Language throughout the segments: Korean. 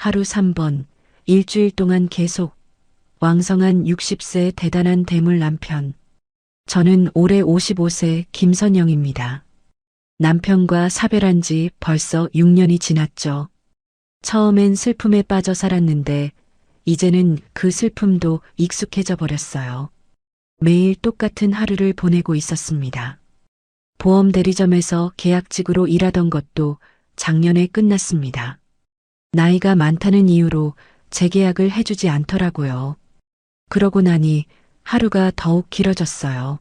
하루 3번, 일주일 동안 계속. 왕성한 60세 대단한 대물 남편. 저는 올해 55세 김선영입니다. 남편과 사별한 지 벌써 6년이 지났죠. 처음엔 슬픔에 빠져 살았는데 이제는 그 슬픔도 익숙해져 버렸어요. 매일 똑같은 하루를 보내고 있었습니다. 보험 대리점에서 계약직으로 일하던 것도 작년에 끝났습니다. 나이가 많다는 이유로 재계약을 해주지 않더라고요. 그러고 나니 하루가 더욱 길어졌어요.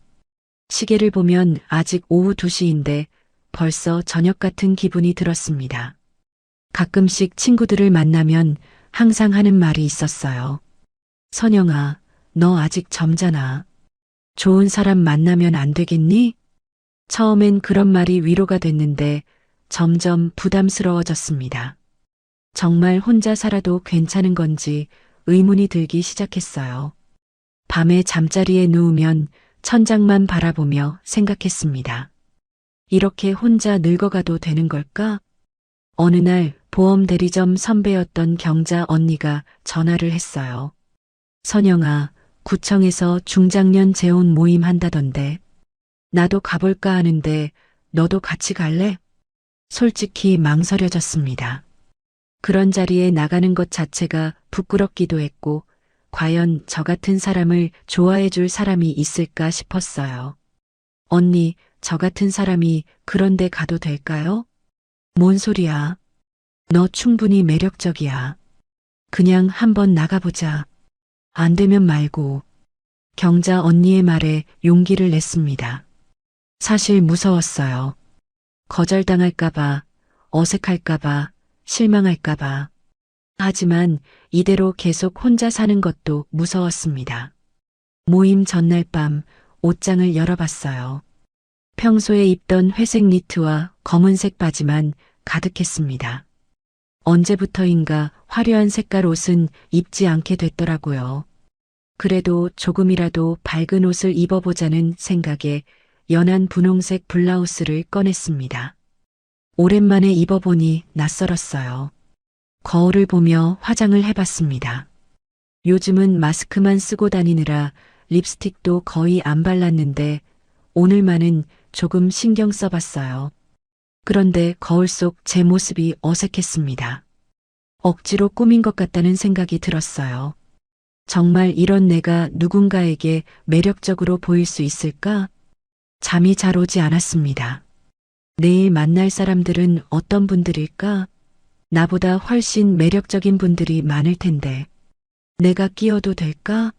시계를 보면 아직 오후 2시인데 벌써 저녁 같은 기분이 들었습니다. 가끔씩 친구들을 만나면 항상 하는 말이 있었어요. 선영아, 너 아직 젊잖아. 좋은 사람 만나면 안 되겠니? 처음엔 그런 말이 위로가 됐는데 점점 부담스러워졌습니다. 정말 혼자 살아도 괜찮은 건지 의문이 들기 시작했어요. 밤에 잠자리에 누우면 천장만 바라보며 생각했습니다. 이렇게 혼자 늙어가도 되는 걸까? 어느 날 보험 대리점 선배였던 경자 언니가 전화를 했어요. 선영아, 구청에서 중장년 재혼 모임 한다던데. 나도 가볼까 하는데 너도 같이 갈래? 솔직히 망설여졌습니다. 그런 자리에 나가는 것 자체가 부끄럽기도 했고 과연 저 같은 사람을 좋아해 줄 사람이 있을까 싶었어요. 언니, 저 같은 사람이 그런데 가도 될까요? 뭔 소리야? 너 충분히 매력적이야. 그냥 한번 나가보자. 안 되면 말고. 경자 언니의 말에 용기를 냈습니다. 사실 무서웠어요. 거절당할까봐, 어색할까봐, 실망할까봐. 하지만 이대로 계속 혼자 사는 것도 무서웠습니다. 모임 전날 밤 옷장을 열어봤어요. 평소에 입던 회색 니트와 검은색 바지만 가득했습니다. 언제부터인가 화려한 색깔 옷은 입지 않게 됐더라고요. 그래도 조금이라도 밝은 옷을 입어보자는 생각에 연한 분홍색 블라우스를 꺼냈습니다. 오랜만에 입어보니 낯설었어요. 거울을 보며 화장을 해봤습니다. 요즘은 마스크만 쓰고 다니느라 립스틱도 거의 안 발랐는데 오늘만은 조금 신경 써봤어요. 그런데 거울 속 제 모습이 어색했습니다. 억지로 꾸민 것 같다는 생각이 들었어요. 정말 이런 내가 누군가에게 매력적으로 보일 수 있을까? 잠이 잘 오지 않았습니다. 내일 만날 사람들은 어떤 분들일까? 나보다 훨씬 매력적인 분들이 많을 텐데. 내가 끼어도 될까?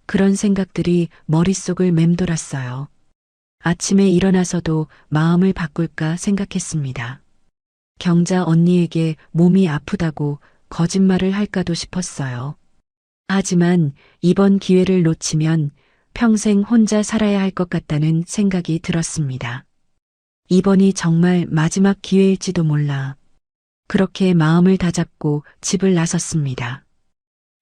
그런 생각들이 머릿속을 맴돌았어요. 아침에 일어나서도 마음을 바꿀까 생각했습니다. 경자 언니에게 몸이 아프다고 거짓말을 할까도 싶었어요. 하지만 이번 기회를 놓치면 평생 혼자 살아야 할 것 같다는 생각이 들었습니다. 이번이 정말 마지막 기회일지도 몰라. 그렇게 마음을 다잡고 집을 나섰습니다.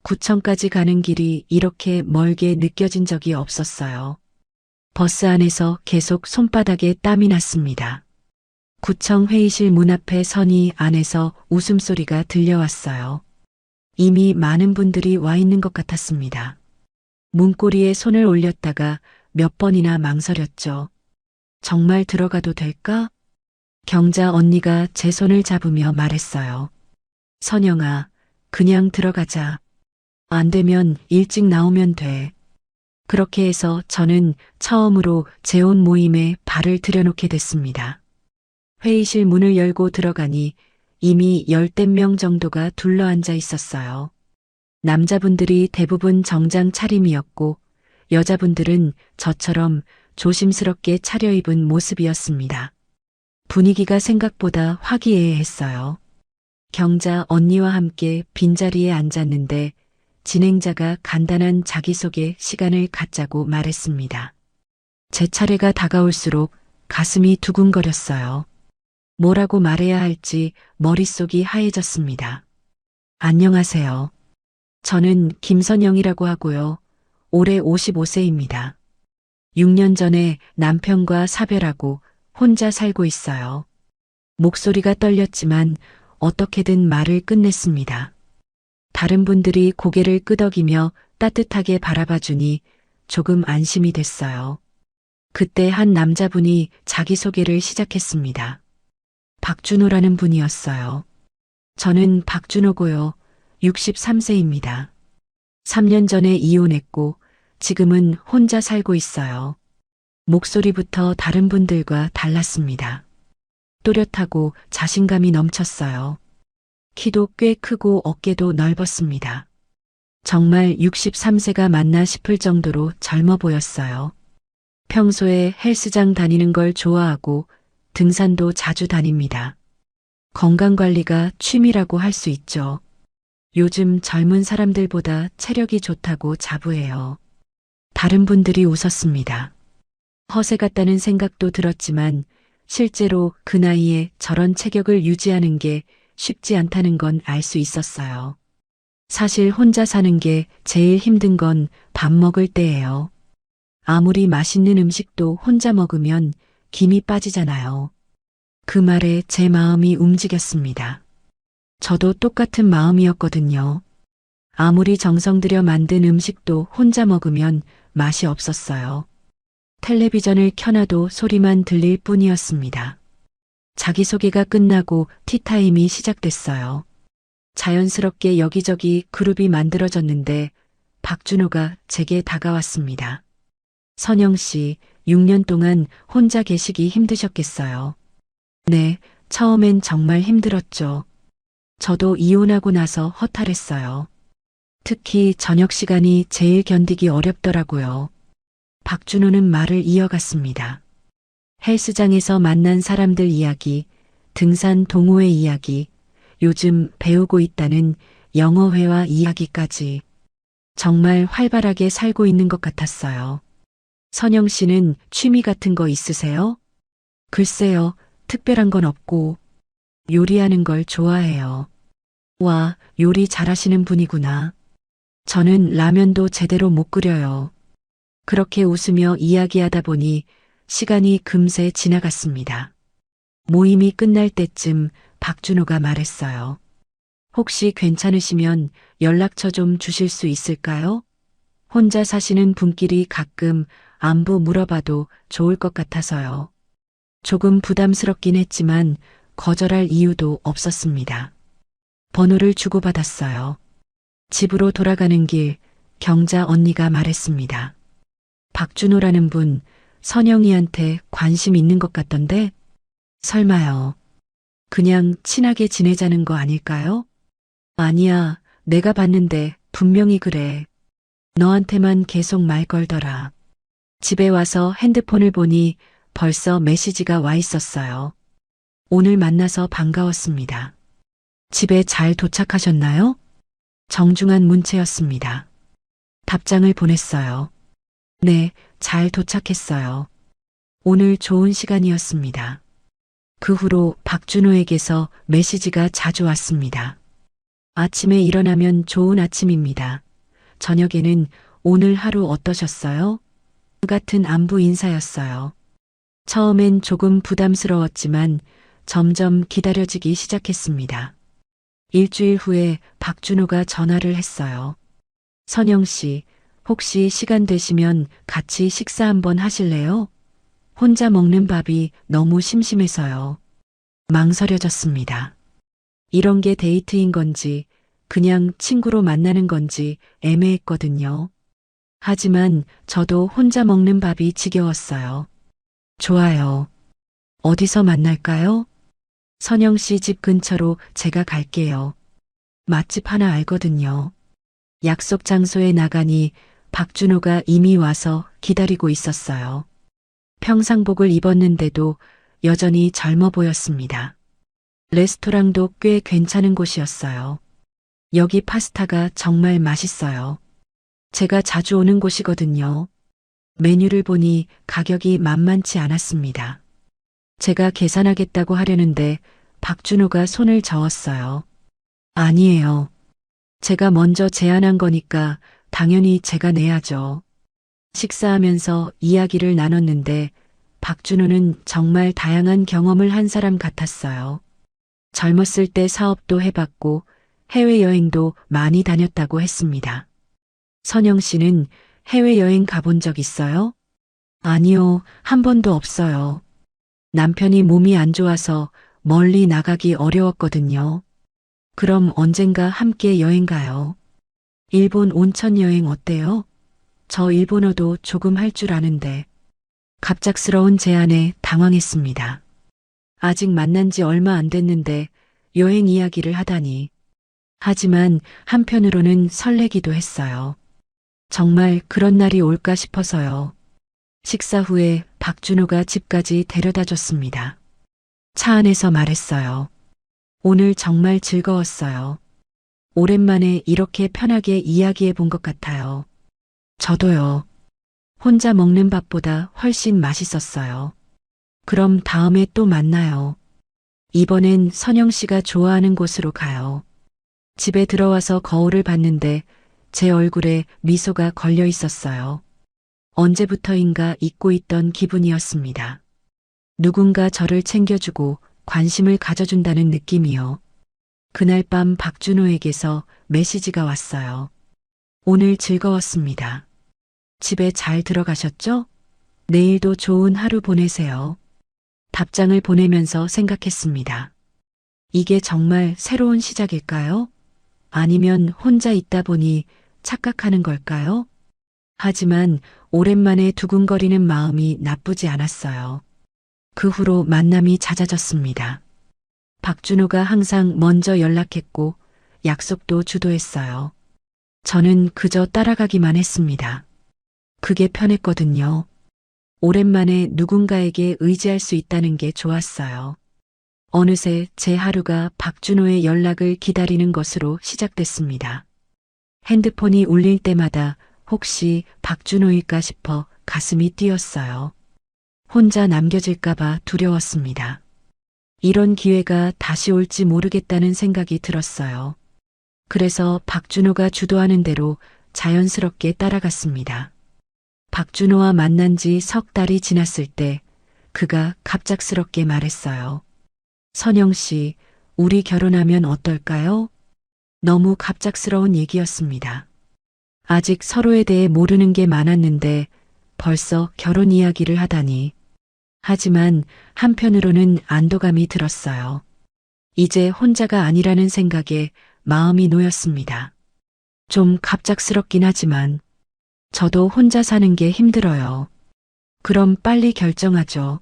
구청까지 가는 길이 이렇게 멀게 느껴진 적이 없었어요. 버스 안에서 계속 손바닥에 땀이 났습니다. 구청 회의실 문 앞에 서니 안에서 웃음소리가 들려왔어요. 이미 많은 분들이 와 있는 것 같았습니다. 문고리에 손을 올렸다가 몇 번이나 망설였죠. 정말 들어가도 될까? 경자 언니가 제 손을 잡으며 말했어요. 선영아, 그냥 들어가자. 안 되면 일찍 나오면 돼. 그렇게 해서 저는 처음으로 재혼 모임에 발을 들여놓게 됐습니다. 회의실 문을 열고 들어가니 이미 10댓 명 정도가 둘러앉아 있었어요. 남자분들이 대부분 정장 차림이었고 여자분들은 저처럼 조심스럽게 차려입은 모습이었습니다. 분위기가 생각보다 화기애애했어요. 경자 언니와 함께 빈자리에 앉았는데 진행자가 간단한 자기소개 시간을 갖자고 말했습니다. 제 차례가 다가올수록 가슴이 두근거렸어요. 뭐라고 말해야 할지 머릿속이 하얘졌습니다. 안녕하세요. 저는 김선영이라고 하고요. 올해 55세입니다. 6년 전에 남편과 사별하고 혼자 살고 있어요. 목소리가 떨렸지만 어떻게든 말을 끝냈습니다. 다른 분들이 고개를 끄덕이며 따뜻하게 바라봐 주니 조금 안심이 됐어요. 그때 한 남자분이 자기소개를 시작했습니다. 박준호라는 분이었어요. 저는 박준호고요. 63세입니다. 3년 전에 이혼했고 지금은 혼자 살고 있어요. 목소리부터 다른 분들과 달랐습니다. 또렷하고 자신감이 넘쳤어요. 키도 꽤 크고 어깨도 넓었습니다. 정말 63세가 맞나 싶을 정도로 젊어 보였어요. 평소에 헬스장 다니는 걸 좋아하고 등산도 자주 다닙니다. 건강관리가 취미라고 할 수 있죠. 요즘 젊은 사람들보다 체력이 좋다고 자부해요. 다른 분들이 웃었습니다. 허세 같다는 생각도 들었지만 실제로 그 나이에 저런 체격을 유지하는 게 쉽지 않다는 건 알 수 있었어요. 사실 혼자 사는 게 제일 힘든 건 밥 먹을 때예요. 아무리 맛있는 음식도 혼자 먹으면 김이 빠지잖아요. 그 말에 제 마음이 움직였습니다. 저도 똑같은 마음이었거든요. 아무리 정성 들여 만든 음식도 혼자 먹으면 맛이 없었어요. 텔레비전을 켜놔도 소리만 들릴 뿐이었습니다. 자기소개가 끝나고 티타임이 시작됐어요. 자연스럽게 여기저기 그룹이 만들어졌는데 박준호가 제게 다가왔습니다. 선영 씨, 6년 동안 혼자 계시기 힘드셨겠어요. 네, 처음엔 정말 힘들었죠. 저도 이혼하고 나서 허탈했어요. 특히 저녁 시간이 제일 견디기 어렵더라고요. 박준호는 말을 이어갔습니다. 헬스장에서 만난 사람들 이야기, 등산 동호회 이야기, 요즘 배우고 있다는 영어회화 이야기까지 정말 활발하게 살고 있는 것 같았어요. 선영 씨는 취미 같은 거 있으세요? 글쎄요, 특별한 건 없고 요리하는 걸 좋아해요. 와, 요리 잘하시는 분이구나. 저는 라면도 제대로 못 끓여요. 그렇게 웃으며 이야기하다 보니 시간이 금세 지나갔습니다. 모임이 끝날 때쯤 박준호가 말했어요. 혹시 괜찮으시면 연락처 좀 주실 수 있을까요? 혼자 사시는 분끼리 가끔 안부 물어봐도 좋을 것 같아서요. 조금 부담스럽긴 했지만 거절할 이유도 없었습니다. 번호를 주고받았어요. 집으로 돌아가는 길 경자 언니가 말했습니다. 박준호라는 분 선영이한테 관심 있는 것 같던데? 설마요. 그냥 친하게 지내자는 거 아닐까요? 아니야, 내가 봤는데 분명히 그래. 너한테만 계속 말 걸더라. 집에 와서 핸드폰을 보니 벌써 메시지가 와 있었어요. 오늘 만나서 반가웠습니다. 집에 잘 도착하셨나요? 정중한 문체였습니다. 답장을 보냈어요. 네, 잘 도착했어요. 오늘 좋은 시간이었습니다. 그 후로 박준호에게서 메시지가 자주 왔습니다. 아침에 일어나면 좋은 아침입니다. 저녁에는 오늘 하루 어떠셨어요? 같은 안부 인사였어요. 처음엔 조금 부담스러웠지만 점점 기다려지기 시작했습니다. 일주일 후에 박준호가 전화를 했어요. 선영 씨, 혹시 시간 되시면 같이 식사 한번 하실래요? 혼자 먹는 밥이 너무 심심해서요. 망설여졌습니다. 이런 게 데이트인 건지 그냥 친구로 만나는 건지 애매했거든요. 하지만 저도 혼자 먹는 밥이 지겨웠어요. 좋아요. 어디서 만날까요? 선영 씨 집 근처로 제가 갈게요. 맛집 하나 알거든요. 약속 장소에 나가니 박준호가 이미 와서 기다리고 있었어요. 평상복을 입었는데도 여전히 젊어 보였습니다. 레스토랑도 꽤 괜찮은 곳이었어요. 여기 파스타가 정말 맛있어요. 제가 자주 오는 곳이거든요. 메뉴를 보니 가격이 만만치 않았습니다. 제가 계산하겠다고 하려는데 박준호가 손을 저었어요. 아니에요. 제가 먼저 제안한 거니까 당연히 제가 내야죠. 식사하면서 이야기를 나눴는데 박준호는 정말 다양한 경험을 한 사람 같았어요. 젊었을 때 사업도 해봤고 해외여행도 많이 다녔다고 했습니다. 선영 씨는 해외여행 가본 적 있어요? 아니요, 한 번도 없어요. 남편이 몸이 안 좋아서 멀리 나가기 어려웠거든요. 그럼 언젠가 함께 여행 가요. 일본 온천 여행 어때요? 저 일본어도 조금 할 줄 아는데. 갑작스러운 제안에 당황했습니다. 아직 만난 지 얼마 안 됐는데 여행 이야기를 하다니. 하지만 한편으로는 설레기도 했어요. 정말 그런 날이 올까 싶어서요. 식사 후에 박준호가 집까지 데려다 줬습니다. 차 안에서 말했어요. 오늘 정말 즐거웠어요. 오랜만에 이렇게 편하게 이야기해 본 것 같아요. 저도요. 혼자 먹는 밥보다 훨씬 맛있었어요. 그럼 다음에 또 만나요. 이번엔 선영 씨가 좋아하는 곳으로 가요. 집에 들어와서 거울을 봤는데 제 얼굴에 미소가 걸려 있었어요. 언제부터인가 잊고 있던 기분이었습니다. 누군가 저를 챙겨주고 관심을 가져준다는 느낌이요. 그날 밤 박준호에게서 메시지가 왔어요. 오늘 즐거웠습니다. 집에 잘 들어가셨죠? 내일도 좋은 하루 보내세요. 답장을 보내면서 생각했습니다. 이게 정말 새로운 시작일까요? 아니면 혼자 있다 보니 착각하는 걸까요? 하지만 오랜만에 두근거리는 마음이 나쁘지 않았어요. 그 후로 만남이 잦아졌습니다. 박준호가 항상 먼저 연락했고 약속도 주도했어요. 저는 그저 따라가기만 했습니다. 그게 편했거든요. 오랜만에 누군가에게 의지할 수 있다는 게 좋았어요. 어느새 제 하루가 박준호의 연락을 기다리는 것으로 시작됐습니다. 핸드폰이 울릴 때마다 혹시 박준호일까 싶어 가슴이 뛰었어요. 혼자 남겨질까봐 두려웠습니다. 이런 기회가 다시 올지 모르겠다는 생각이 들었어요. 그래서 박준호가 주도하는 대로 자연스럽게 따라갔습니다. 박준호와 만난 지 석 달이 지났을 때 그가 갑작스럽게 말했어요. 선영 씨, 우리 결혼하면 어떨까요? 너무 갑작스러운 얘기였습니다. 아직 서로에 대해 모르는 게 많았는데 벌써 결혼 이야기를 하다니. 하지만 한편으로는 안도감이 들었어요. 이제 혼자가 아니라는 생각에 마음이 놓였습니다. 좀 갑작스럽긴 하지만 저도 혼자 사는 게 힘들어요. 그럼 빨리 결정하죠.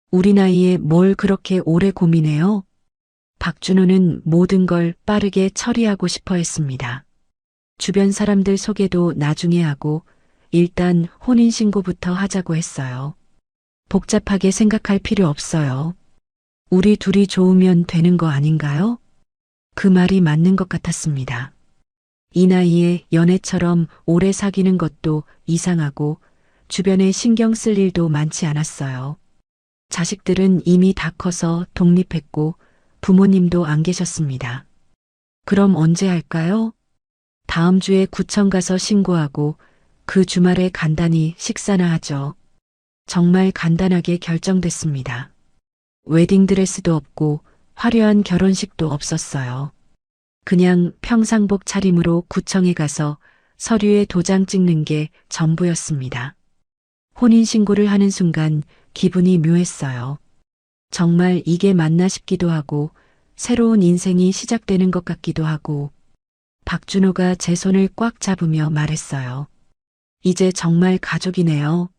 우리 나이에 뭘 그렇게 오래 고민해요? 박준호는 모든 걸 빠르게 처리하고 싶어 했습니다. 주변 사람들 소개도 나중에 하고 일단 혼인신고부터 하자고 했어요. 복잡하게 생각할 필요 없어요. 우리 둘이 좋으면 되는 거 아닌가요? 그 말이 맞는 것 같았습니다. 이 나이에 연애처럼 오래 사귀는 것도 이상하고 주변에 신경 쓸 일도 많지 않았어요. 자식들은 이미 다 커서 독립했고 부모님도 안 계셨습니다. 그럼 언제 할까요? 다음 주에 구청 가서 신고하고 그 주말에 간단히 식사나 하죠. 정말 간단하게 결정됐습니다. 웨딩드레스도 없고 화려한 결혼식도 없었어요. 그냥 평상복 차림으로 구청에 가서 서류에 도장 찍는 게 전부였습니다. 혼인신고를 하는 순간 기분이 묘했어요. 정말 이게 맞나 싶기도 하고 새로운 인생이 시작되는 것 같기도 하고 박준호가 제 손을 꽉 잡으며 말했어요. 이제 정말 가족이네요.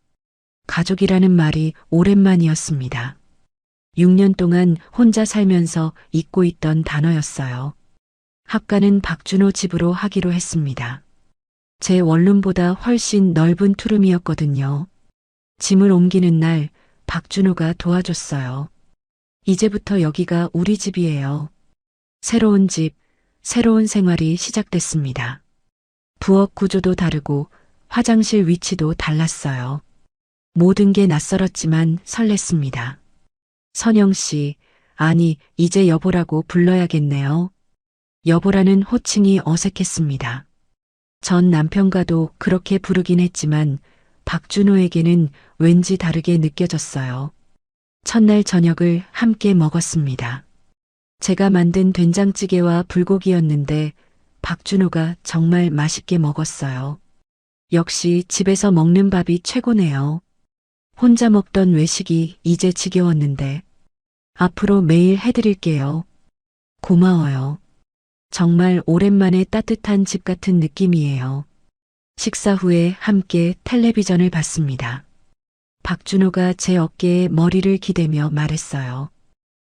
가족이라는 말이 오랜만이었습니다. 6년 동안 혼자 살면서 잊고 있던 단어였어요. 합가는 박준호 집으로 하기로 했습니다. 제 원룸보다 훨씬 넓은 투룸이었거든요. 짐을 옮기는 날 박준호가 도와줬어요. 이제부터 여기가 우리 집이에요. 새로운 집, 새로운 생활이 시작됐습니다. 부엌 구조도 다르고 화장실 위치도 달랐어요. 모든 게 낯설었지만 설렜습니다. 선영 씨, 아니, 이제 여보라고 불러야겠네요. 여보라는 호칭이 어색했습니다. 전 남편과도 그렇게 부르긴 했지만 박준호에게는 왠지 다르게 느껴졌어요. 첫날 저녁을 함께 먹었습니다. 제가 만든 된장찌개와 불고기였는데 박준호가 정말 맛있게 먹었어요. 역시 집에서 먹는 밥이 최고네요. 혼자 먹던 외식이 이제 지겨웠는데 앞으로 매일 해드릴게요. 고마워요. 정말 오랜만에 따뜻한 집 같은 느낌이에요. 식사 후에 함께 텔레비전을 봤습니다. 박준호가 제 어깨에 머리를 기대며 말했어요.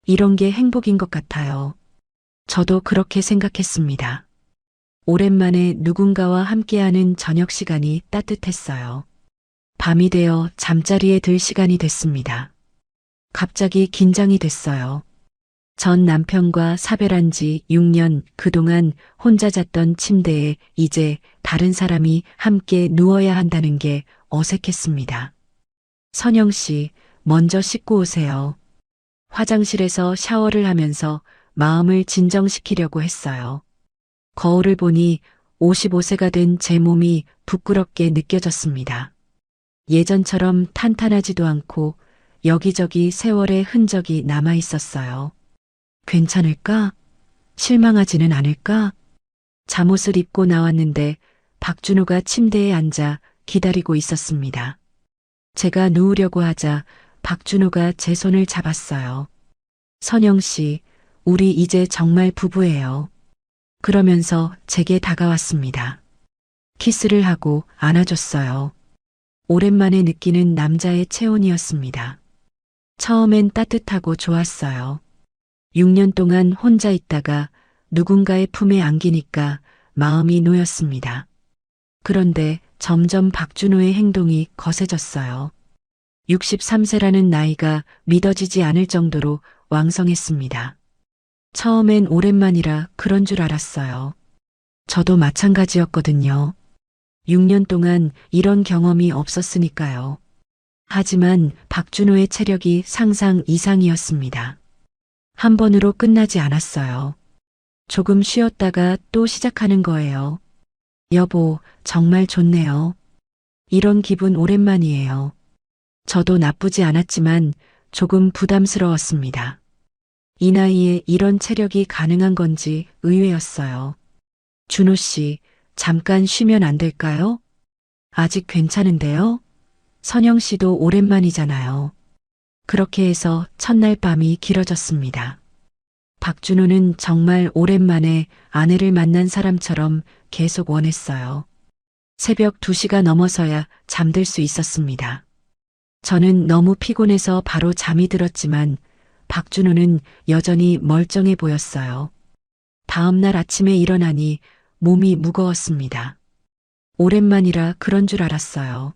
이런 게 행복인 것 같아요. 저도 그렇게 생각했습니다. 오랜만에 누군가와 함께하는 저녁 시간이 따뜻했어요. 밤이 되어 잠자리에 들 시간이 됐습니다. 갑자기 긴장이 됐어요. 전 남편과 사별한 지 6년 그동안 혼자 잤던 침대에 이제 다른 사람이 함께 누워야 한다는 게 어색했습니다. 선영 씨, 먼저 씻고 오세요. 화장실에서 샤워를 하면서 마음을 진정시키려고 했어요. 거울을 보니 55세가 된 제 몸이 부끄럽게 느껴졌습니다. 예전처럼 탄탄하지도 않고 여기저기 세월의 흔적이 남아 있었어요. 괜찮을까? 실망하지는 않을까? 잠옷을 입고 나왔는데 박준호가 침대에 앉아 기다리고 있었습니다. 제가 누우려고 하자 박준호가 제 손을 잡았어요. 선영 씨, 우리 이제 정말 부부예요. 그러면서 제게 다가왔습니다. 키스를 하고 안아줬어요. 오랜만에 느끼는 남자의 체온이었습니다. 처음엔 따뜻하고 좋았어요. 6년 동안 혼자 있다가 누군가의 품에 안기니까 마음이 놓였습니다. 그런데 점점 박준호의 행동이 거세졌어요. 63세라는 나이가 믿어지지 않을 정도로 왕성했습니다. 처음엔 오랜만이라 그런 줄 알았어요. 저도 마찬가지였거든요. 6년 동안 이런 경험이 없었으니까요. 하지만 박준호의 체력이 상상 이상이었습니다. 한 번으로 끝나지 않았어요. 조금 쉬었다가 또 시작하는 거예요. 여보, 정말 좋네요. 이런 기분 오랜만이에요. 저도 나쁘지 않았지만 조금 부담스러웠습니다. 이 나이에 이런 체력이 가능한 건지 의외였어요. 준호 씨, 잠깐 쉬면 안 될까요? 아직 괜찮은데요? 선영 씨도 오랜만이잖아요. 그렇게 해서 첫날 밤이 길어졌습니다. 박준호는 정말 오랜만에 아내를 만난 사람처럼 계속 원했어요. 새벽 2시가 넘어서야 잠들 수 있었습니다. 저는 너무 피곤해서 바로 잠이 들었지만 박준호는 여전히 멀쩡해 보였어요. 다음 날 아침에 일어나니 몸이 무거웠습니다. 오랜만이라 그런 줄 알았어요.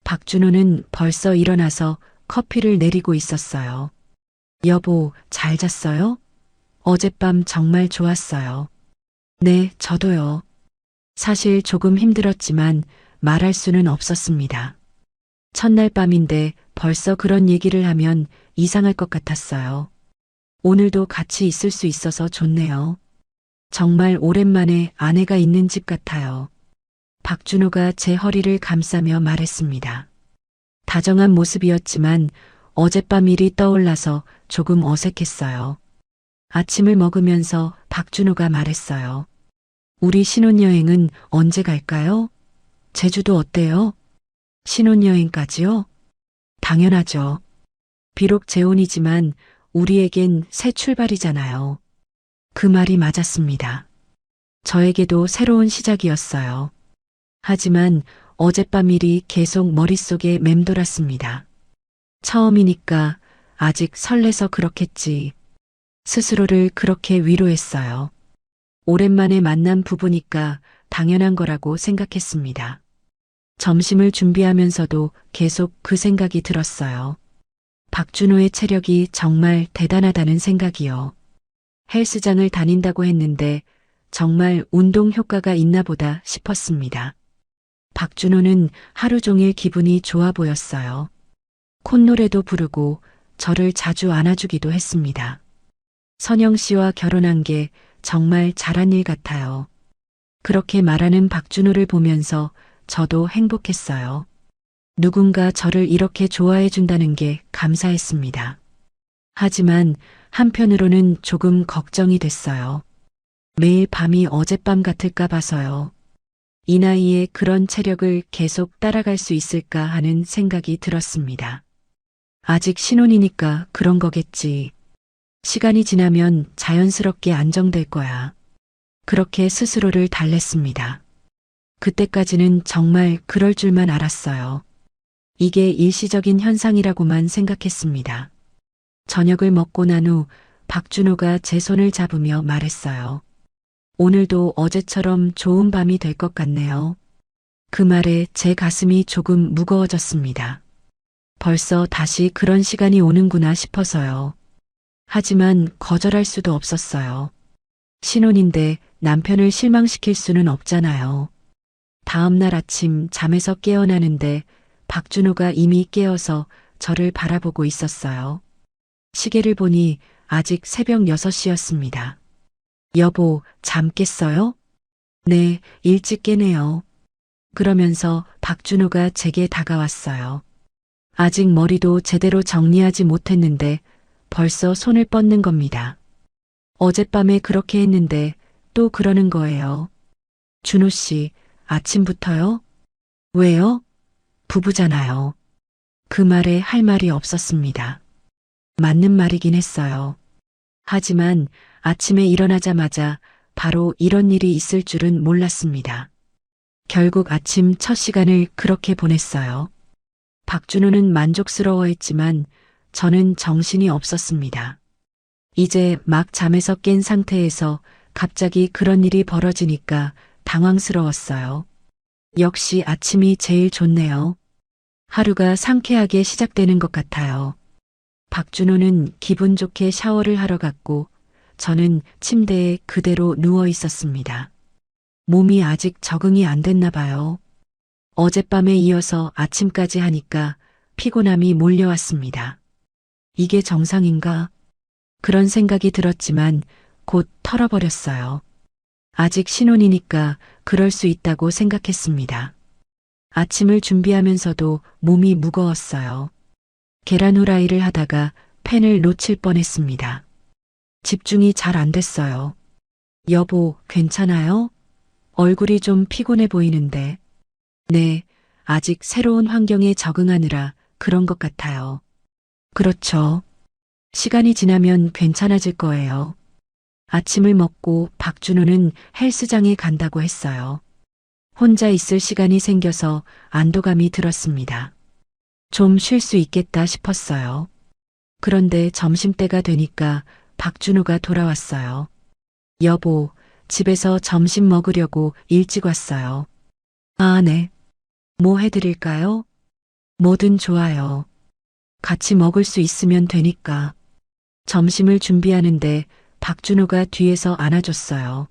박준호는 벌써 일어나서 커피를 내리고 있었어요. 여보, 잘 잤어요? 어젯밤 정말 좋았어요. 네, 저도요. 사실 조금 힘들었지만 말할 수는 없었습니다. 첫날 밤인데 벌써 그런 얘기를 하면 이상할 것 같았어요. 오늘도 같이 있을 수 있어서 좋네요. 정말 오랜만에 아내가 있는 집 같아요. 박준호가 제 허리를 감싸며 말했습니다. 다정한 모습이었지만 어젯밤 일이 떠올라서 조금 어색했어요. 아침을 먹으면서 박준호가 말했어요. 우리 신혼여행은 언제 갈까요? 제주도 어때요? 신혼여행까지요? 당연하죠. 비록 재혼이지만 우리에겐 새 출발이잖아요. 그 말이 맞았습니다. 저에게도 새로운 시작이었어요. 하지만 어젯밤 일이 계속 머릿속에 맴돌았습니다. 처음이니까 아직 설레서 그렇겠지. 스스로를 그렇게 위로했어요. 오랜만에 만난 부부니까 당연한 거라고 생각했습니다. 점심을 준비하면서도 계속 그 생각이 들었어요. 박준호의 체력이 정말 대단하다는 생각이요. 헬스장을 다닌다고 했는데 정말 운동 효과가 있나 보다 싶었습니다. 박준호는 하루 종일 기분이 좋아 보였어요. 콧노래도 부르고 저를 자주 안아주기도 했습니다. 선영 씨와 결혼한 게 정말 잘한 일 같아요. 그렇게 말하는 박준호를 보면서 저도 행복했어요. 누군가 저를 이렇게 좋아해 준다는 게 감사했습니다. 하지만 한편으로는 조금 걱정이 됐어요. 매일 밤이 어젯밤 같을까 봐서요. 이 나이에 그런 체력을 계속 따라갈 수 있을까 하는 생각이 들었습니다. 아직 신혼이니까 그런 거겠지. 시간이 지나면 자연스럽게 안정될 거야. 그렇게 스스로를 달랬습니다. 그때까지는 정말 그럴 줄만 알았어요. 이게 일시적인 현상이라고만 생각했습니다. 저녁을 먹고 난 후 박준호가 제 손을 잡으며 말했어요. 오늘도 어제처럼 좋은 밤이 될 것 같네요. 그 말에 제 가슴이 조금 무거워졌습니다. 벌써 다시 그런 시간이 오는구나 싶어서요. 하지만 거절할 수도 없었어요. 신혼인데 남편을 실망시킬 수는 없잖아요. 다음 날 아침 잠에서 깨어나는데 박준호가 이미 깨어서 저를 바라보고 있었어요. 시계를 보니 아직 새벽 6시였습니다. 여보, 잠 깼어요? 네, 일찍 깨네요. 그러면서 박준호가 제게 다가왔어요. 아직 머리도 제대로 정리하지 못했는데 벌써 손을 뻗는 겁니다. 어젯밤에 그렇게 했는데 또 그러는 거예요. 준호 씨, 아침부터요? 왜요? 부부잖아요. 그 말에 할 말이 없었습니다. 맞는 말이긴 했어요. 하지만 아침에 일어나자마자 바로 이런 일이 있을 줄은 몰랐습니다. 결국 아침 첫 시간을 그렇게 보냈어요. 박준호는 만족스러워했지만 저는 정신이 없었습니다. 이제 막 잠에서 깬 상태에서 갑자기 그런 일이 벌어지니까 당황스러웠어요. 역시 아침이 제일 좋네요. 하루가 상쾌하게 시작되는 것 같아요. 박준호는 기분 좋게 샤워를 하러 갔고 저는 침대에 그대로 누워 있었습니다. 몸이 아직 적응이 안 됐나 봐요. 어젯밤에 이어서 아침까지 하니까 피곤함이 몰려왔습니다. 이게 정상인가? 그런 생각이 들었지만 곧 털어버렸어요. 아직 신혼이니까 그럴 수 있다고 생각했습니다. 아침을 준비하면서도 몸이 무거웠어요. 계란 후라이를 하다가 팬을 놓칠 뻔했습니다. 집중이 잘 안 됐어요. 여보, 괜찮아요? 얼굴이 좀 피곤해 보이는데. 네, 아직 새로운 환경에 적응하느라 그런 것 같아요. 그렇죠. 시간이 지나면 괜찮아질 거예요. 아침을 먹고 박준호는 헬스장에 간다고 했어요. 혼자 있을 시간이 생겨서 안도감이 들었습니다. 좀 쉴 수 있겠다 싶었어요. 그런데 점심때가 되니까 박준호가 돌아왔어요. 여보, 집에서 점심 먹으려고 일찍 왔어요. 아, 네. 뭐 해드릴까요? 뭐든 좋아요. 같이 먹을 수 있으면 되니까. 점심을 준비하는데 박준호가 뒤에서 안아줬어요.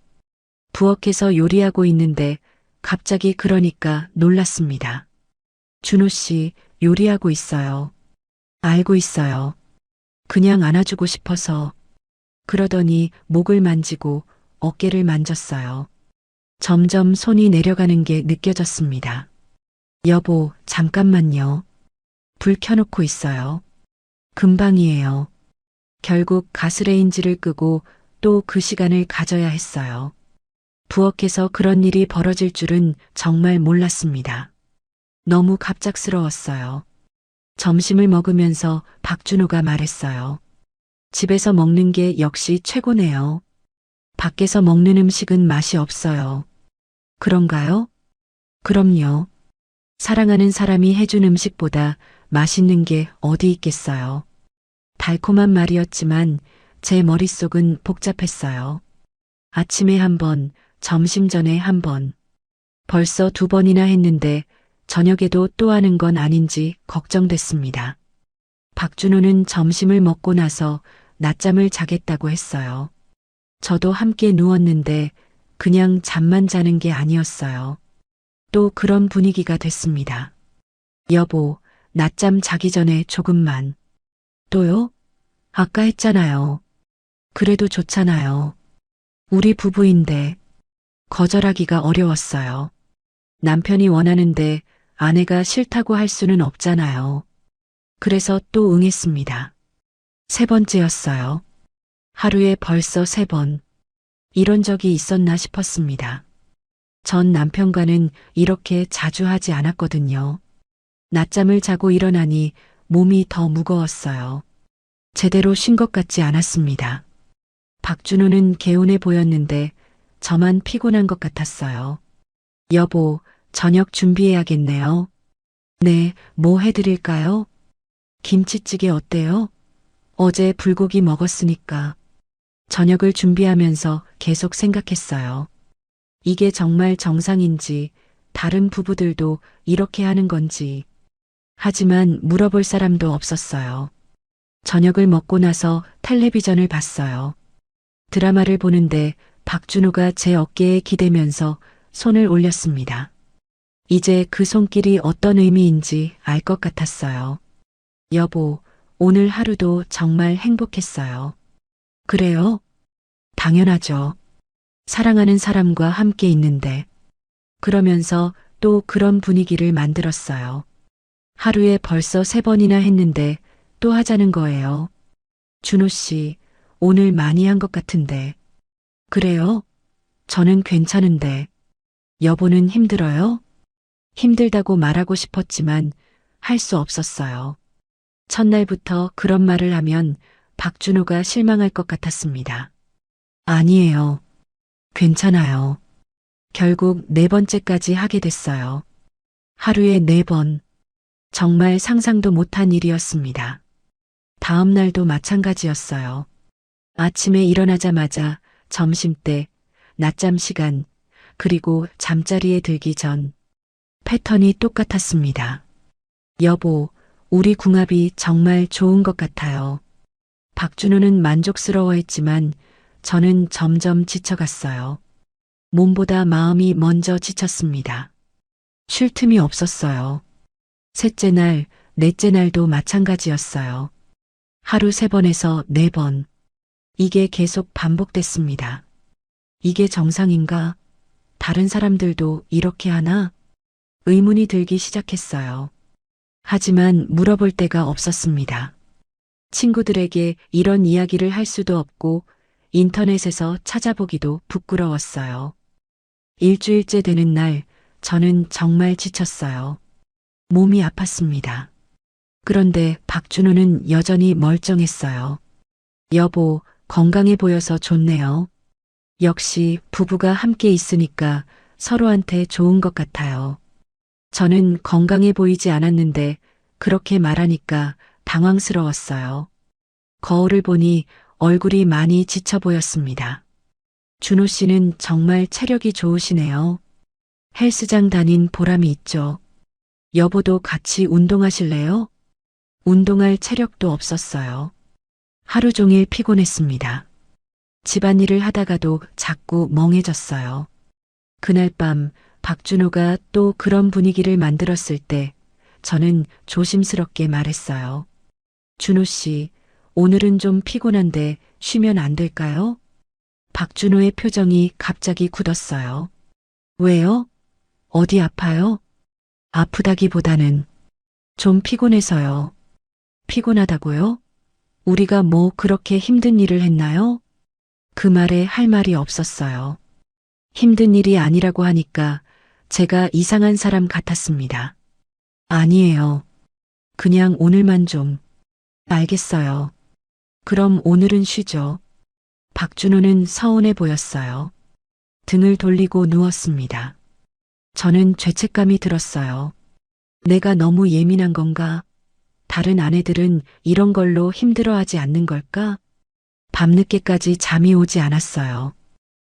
부엌에서 요리하고 있는데 갑자기 그러니까 놀랐습니다. 준호 씨, 요리하고 있어요. 알고 있어요. 그냥 안아주고 싶어서. 그러더니 목을 만지고 어깨를 만졌어요. 점점 손이 내려가는 게 느껴졌습니다. 여보, 잠깐만요. 불 켜놓고 있어요. 금방이에요. 결국 가스레인지를 끄고 또 그 시간을 가져야 했어요. 부엌에서 그런 일이 벌어질 줄은 정말 몰랐습니다. 너무 갑작스러웠어요. 점심을 먹으면서 박준호가 말했어요. 집에서 먹는 게 역시 최고네요. 밖에서 먹는 음식은 맛이 없어요. 그런가요? 그럼요. 사랑하는 사람이 해준 음식보다 맛있는 게 어디 있겠어요. 달콤한 말이었지만 제 머릿속은 복잡했어요. 아침에 한 번, 점심 전에 한 번. 벌써 2번이나 했는데 저녁에도 또 하는 건 아닌지 걱정됐습니다. 박준호는 점심을 먹고 나서 낮잠을 자겠다고 했어요. 저도 함께 누웠는데 그냥 잠만 자는 게 아니었어요. 또 그런 분위기가 됐습니다. 여보, 낮잠 자기 전에 조금만. 또요? 아까 했잖아요. 그래도 좋잖아요. 우리 부부인데 거절하기가 어려웠어요. 남편이 원하는데 아내가 싫다고 할 수는 없잖아요. 그래서 또 응했습니다. 세 번째였어요. 하루에 벌써 3번. 이런 적이 있었나 싶었습니다. 전 남편과는 이렇게 자주 하지 않았거든요. 낮잠을 자고 일어나니 몸이 더 무거웠어요. 제대로 쉰 것 같지 않았습니다. 박준호는 개운해 보였는데 저만 피곤한 것 같았어요. 여보, 저녁 준비해야겠네요. 네, 뭐 해드릴까요? 김치찌개 어때요? 어제 불고기 먹었으니까. 저녁을 준비하면서 계속 생각했어요. 이게 정말 정상인지, 다른 부부들도 이렇게 하는 건지. 하지만 물어볼 사람도 없었어요. 저녁을 먹고 나서 텔레비전을 봤어요. 드라마를 보는데 박준호가 제 어깨에 기대면서 손을 올렸습니다. 이제 그 손길이 어떤 의미인지 알 것 같았어요. 여보, 오늘 하루도 정말 행복했어요. 그래요? 당연하죠. 사랑하는 사람과 함께 있는데. 그러면서 또 그런 분위기를 만들었어요. 하루에 벌써 3번이나 했는데 또 하자는 거예요. 준호 씨, 오늘 많이 한 것 같은데. 그래요? 저는 괜찮은데. 여보는 힘들어요? 힘들다고 말하고 싶었지만 할 수 없었어요. 첫날부터 그런 말을 하면 박준호가 실망할 것 같았습니다. 아니에요. 괜찮아요. 결국 4번째까지 하게 됐어요. 하루에 4번. 정말 상상도 못한 일이었습니다. 다음 날도 마찬가지였어요. 아침에 일어나자마자 점심때, 낮잠 시간, 그리고 잠자리에 들기 전 패턴이 똑같았습니다. 여보, 우리 궁합이 정말 좋은 것 같아요. 박준호는 만족스러워했지만 저는 점점 지쳐갔어요. 몸보다 마음이 먼저 지쳤습니다. 쉴 틈이 없었어요. 셋째 날, 넷째 날도 마찬가지였어요. 하루 3번에서 4번. 이게 계속 반복됐습니다. 이게 정상인가? 다른 사람들도 이렇게 하나? 의문이 들기 시작했어요. 하지만 물어볼 데가 없었습니다. 친구들에게 이런 이야기를 할 수도 없고 인터넷에서 찾아보기도 부끄러웠어요. 일주일째 되는 날 저는 정말 지쳤어요. 몸이 아팠습니다. 그런데 박준호는 여전히 멀쩡했어요. 여보, 건강해 보여서 좋네요. 역시 부부가 함께 있으니까 서로한테 좋은 것 같아요. 저는 건강해 보이지 않았는데 그렇게 말하니까 당황스러웠어요. 거울을 보니 얼굴이 많이 지쳐 보였습니다. 준호 씨는 정말 체력이 좋으시네요. 헬스장 다닌 보람이 있죠. 여보도 같이 운동하실래요? 운동할 체력도 없었어요. 하루 종일 피곤했습니다. 집안일을 하다가도 자꾸 멍해졌어요. 그날 밤 박준호가 또 그런 분위기를 만들었을 때 저는 조심스럽게 말했어요. 준호 씨, 오늘은 좀 피곤한데 쉬면 안 될까요? 박준호의 표정이 갑자기 굳었어요. 왜요? 어디 아파요? 아프다기보다는 좀 피곤해서요. 피곤하다고요? 우리가 뭐 그렇게 힘든 일을 했나요? 그 말에 할 말이 없었어요. 힘든 일이 아니라고 하니까 제가 이상한 사람 같았습니다. 아니에요. 그냥 오늘만 좀. 알겠어요. 그럼 오늘은 쉬죠. 박준호는 서운해 보였어요. 등을 돌리고 누웠습니다. 저는 죄책감이 들었어요. 내가 너무 예민한 건가? 다른 아내들은 이런 걸로 힘들어하지 않는 걸까? 밤늦게까지 잠이 오지 않았어요.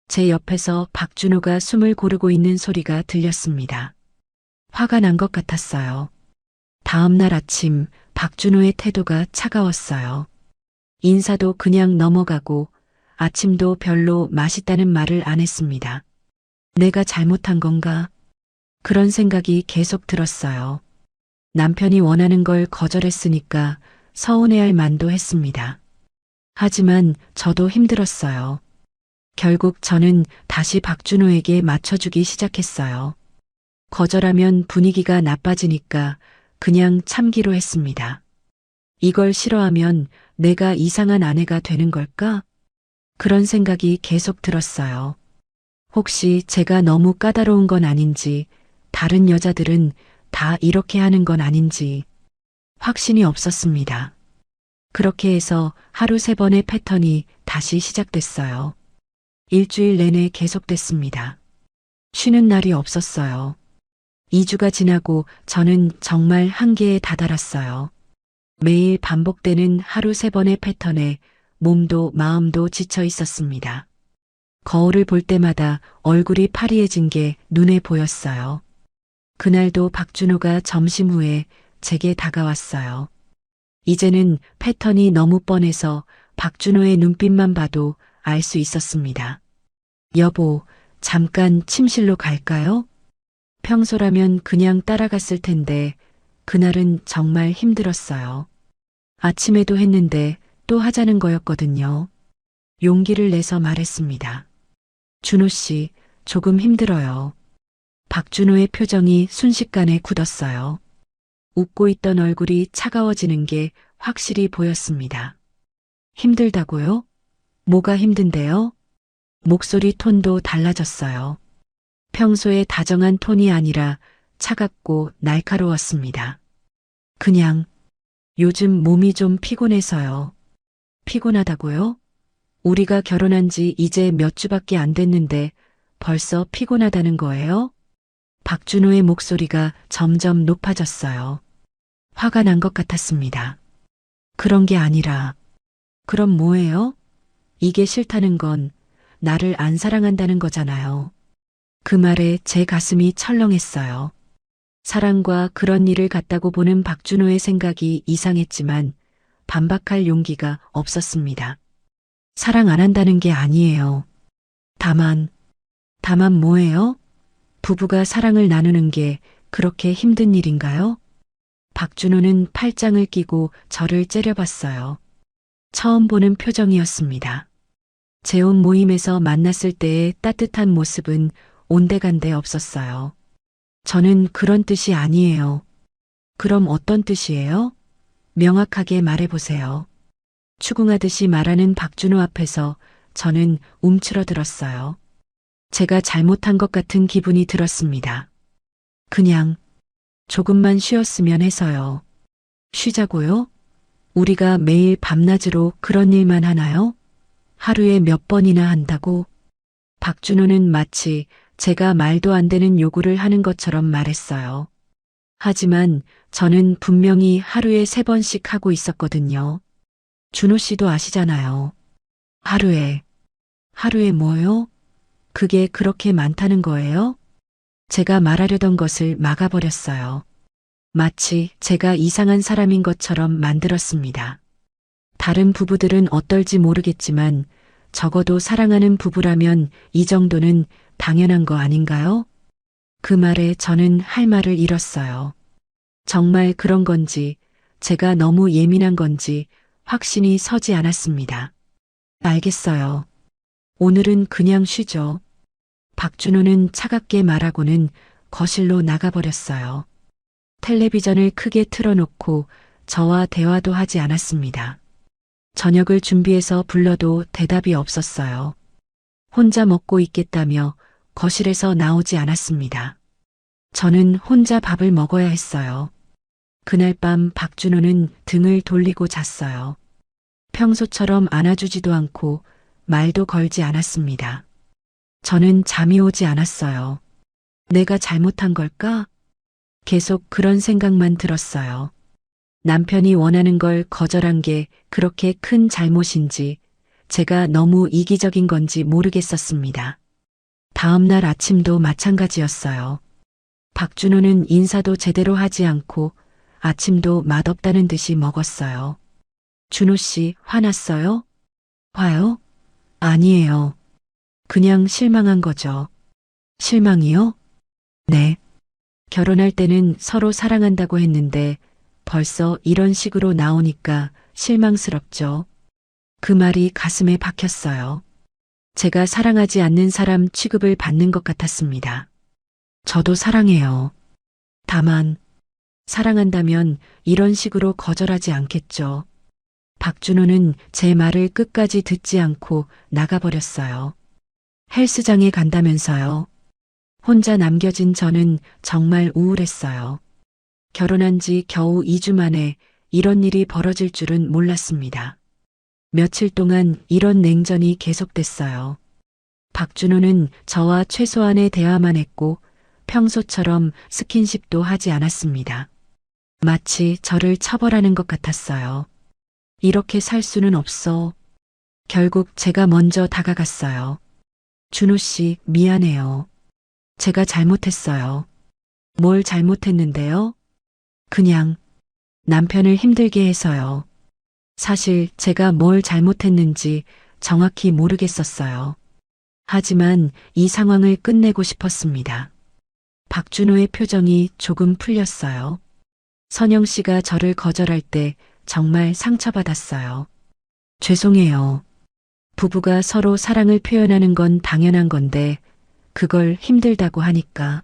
제 옆에서 박준호가 숨을 고르고 있는 소리가 들렸습니다. 화가 난 것 같았어요. 다음 날 아침 박준호의 태도가 차가웠어요. 인사도 그냥 넘어가고 아침도 별로 맛있다는 말을 안 했습니다. 내가 잘못한 건가? 그런 생각이 계속 들었어요. 남편이 원하는 걸 거절했으니까 서운해할 만도 했습니다. 하지만 저도 힘들었어요. 결국 저는 다시 박준호에게 맞춰주기 시작했어요. 거절하면 분위기가 나빠지니까 그냥 참기로 했습니다. 이걸 싫어하면 내가 이상한 아내가 되는 걸까? 그런 생각이 계속 들었어요. 혹시 제가 너무 까다로운 건 아닌지, 다른 여자들은 다 이렇게 하는 건 아닌지 확신이 없었습니다. 그렇게 해서 하루 3번의 패턴이 다시 시작됐어요. 일주일 내내 계속됐습니다. 쉬는 날이 없었어요. 2주가 지나고 저는 정말 한계에 다다랐어요. 매일 반복되는 하루 3번의 패턴에 몸도 마음도 지쳐 있었습니다. 거울을 볼 때마다 얼굴이 파리해진 게 눈에 보였어요. 그날도 박준호가 점심 후에 제게 다가왔어요. 이제는 패턴이 너무 뻔해서 박준호의 눈빛만 봐도 알 수 있었습니다. 여보, 잠깐 침실로 갈까요? 평소라면 그냥 따라갔을 텐데 그날은 정말 힘들었어요. 아침에도 했는데 또 하자는 거였거든요. 용기를 내서 말했습니다. 준호 씨, 조금 힘들어요. 박준호의 표정이 순식간에 굳었어요. 웃고 있던 얼굴이 차가워지는 게 확실히 보였습니다. 힘들다고요? 뭐가 힘든데요? 목소리 톤도 달라졌어요. 평소의 다정한 톤이 아니라 차갑고 날카로웠습니다. 그냥 요즘 몸이 좀 피곤해서요. 피곤하다고요? 우리가 결혼한 지 이제 몇 주밖에 안 됐는데 벌써 피곤하다는 거예요? 박준호의 목소리가 점점 높아졌어요. 화가 난 것 같았습니다. 그런 게 아니라, 그럼 뭐예요? 이게 싫다는 건 나를 안 사랑한다는 거잖아요. 그 말에 제 가슴이 철렁했어요. 사랑과 그런 일을 같다고 보는 박준호의 생각이 이상했지만 반박할 용기가 없었습니다. 사랑 안 한다는 게 아니에요. 다만 뭐예요? 부부가 사랑을 나누는 게 그렇게 힘든 일인가요? 박준호는 팔짱을 끼고 저를 째려봤어요. 처음 보는 표정이었습니다. 재혼 모임에서 만났을 때의 따뜻한 모습은 온데간데 없었어요. 저는 그런 뜻이 아니에요. 그럼 어떤 뜻이에요? 명확하게 말해보세요. 추궁하듯이 말하는 박준호 앞에서 저는 움츠러들었어요. 제가 잘못한 것 같은 기분이 들었습니다. 그냥 조금만 쉬었으면 해서요. 쉬자고요? 우리가 매일 밤낮으로 그런 일만 하나요? 하루에 몇 번이나 한다고? 박준호는 마치 제가 말도 안 되는 요구를 하는 것처럼 말했어요. 하지만 저는 분명히 하루에 3번씩 하고 있었거든요. 준호 씨도 아시잖아요. 하루에 뭐요? 그게 그렇게 많다는 거예요? 제가 말하려던 것을 막아버렸어요. 마치 제가 이상한 사람인 것처럼 만들었습니다. 다른 부부들은 어떨지 모르겠지만 적어도 사랑하는 부부라면 이 정도는 당연한 거 아닌가요? 그 말에 저는 할 말을 잃었어요. 정말 그런 건지 제가 너무 예민한 건지 확신이 서지 않았습니다. 알겠어요. 오늘은 그냥 쉬죠. 박준호는 차갑게 말하고는 거실로 나가버렸어요. 텔레비전을 크게 틀어놓고 저와 대화도 하지 않았습니다. 저녁을 준비해서 불러도 대답이 없었어요. 혼자 먹고 있겠다며 거실에서 나오지 않았습니다. 저는 혼자 밥을 먹어야 했어요. 그날 밤 박준호는 등을 돌리고 잤어요. 평소처럼 안아주지도 않고 말도 걸지 않았습니다. 저는 잠이 오지 않았어요. 내가 잘못한 걸까? 계속 그런 생각만 들었어요. 남편이 원하는 걸 거절한 게 그렇게 큰 잘못인지 제가 너무 이기적인 건지 모르겠었습니다. 다음 날 아침도 마찬가지였어요. 박준호는 인사도 제대로 하지 않고 아침도 맛없다는 듯이 먹었어요. 준호 씨 화났어요? 화요? 아니에요. 그냥 실망한 거죠. 실망이요? 네. 결혼할 때는 서로 사랑한다고 했는데 벌써 이런 식으로 나오니까 실망스럽죠. 그 말이 가슴에 박혔어요. 제가 사랑하지 않는 사람 취급을 받는 것 같았습니다. 저도 사랑해요. 다만 사랑한다면 이런 식으로 거절하지 않겠죠. 박준호는 제 말을 끝까지 듣지 않고 나가버렸어요. 헬스장에 간다면서요. 혼자 남겨진 저는 정말 우울했어요. 결혼한 지 겨우 2주 만에 이런 일이 벌어질 줄은 몰랐습니다. 며칠 동안 이런 냉전이 계속됐어요. 박준호는 저와 최소한의 대화만 했고 평소처럼 스킨십도 하지 않았습니다. 마치 저를 처벌하는 것 같았어요. 이렇게 살 수는 없어. 결국 제가 먼저 다가갔어요. 준호 씨, 미안해요. 제가 잘못했어요. 뭘 잘못했는데요? 그냥 남편을 힘들게 해서요. 사실 제가 뭘 잘못했는지 정확히 모르겠었어요. 하지만 이 상황을 끝내고 싶었습니다. 박준호의 표정이 조금 풀렸어요. 선영 씨가 저를 거절할 때 정말 상처받았어요. 죄송해요. 부부가 서로 사랑을 표현하는 건 당연한 건데 그걸 힘들다고 하니까.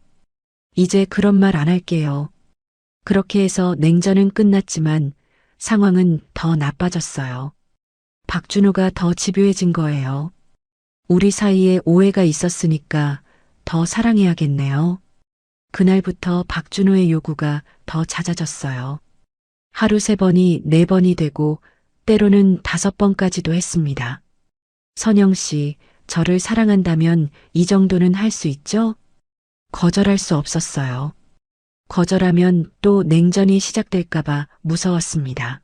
이제 그런 말 안 할게요. 그렇게 해서 냉전은 끝났지만 상황은 더 나빠졌어요. 박준호가 더 집요해진 거예요. 우리 사이에 오해가 있었으니까 더 사랑해야겠네요. 그날부터 박준호의 요구가 더 잦아졌어요. 하루 3번이 4번이 되고 때로는 5번까지도 했습니다. 선영 씨, 저를 사랑한다면 이 정도는 할 수 있죠? 거절할 수 없었어요. 거절하면 또 냉전이 시작될까봐 무서웠습니다.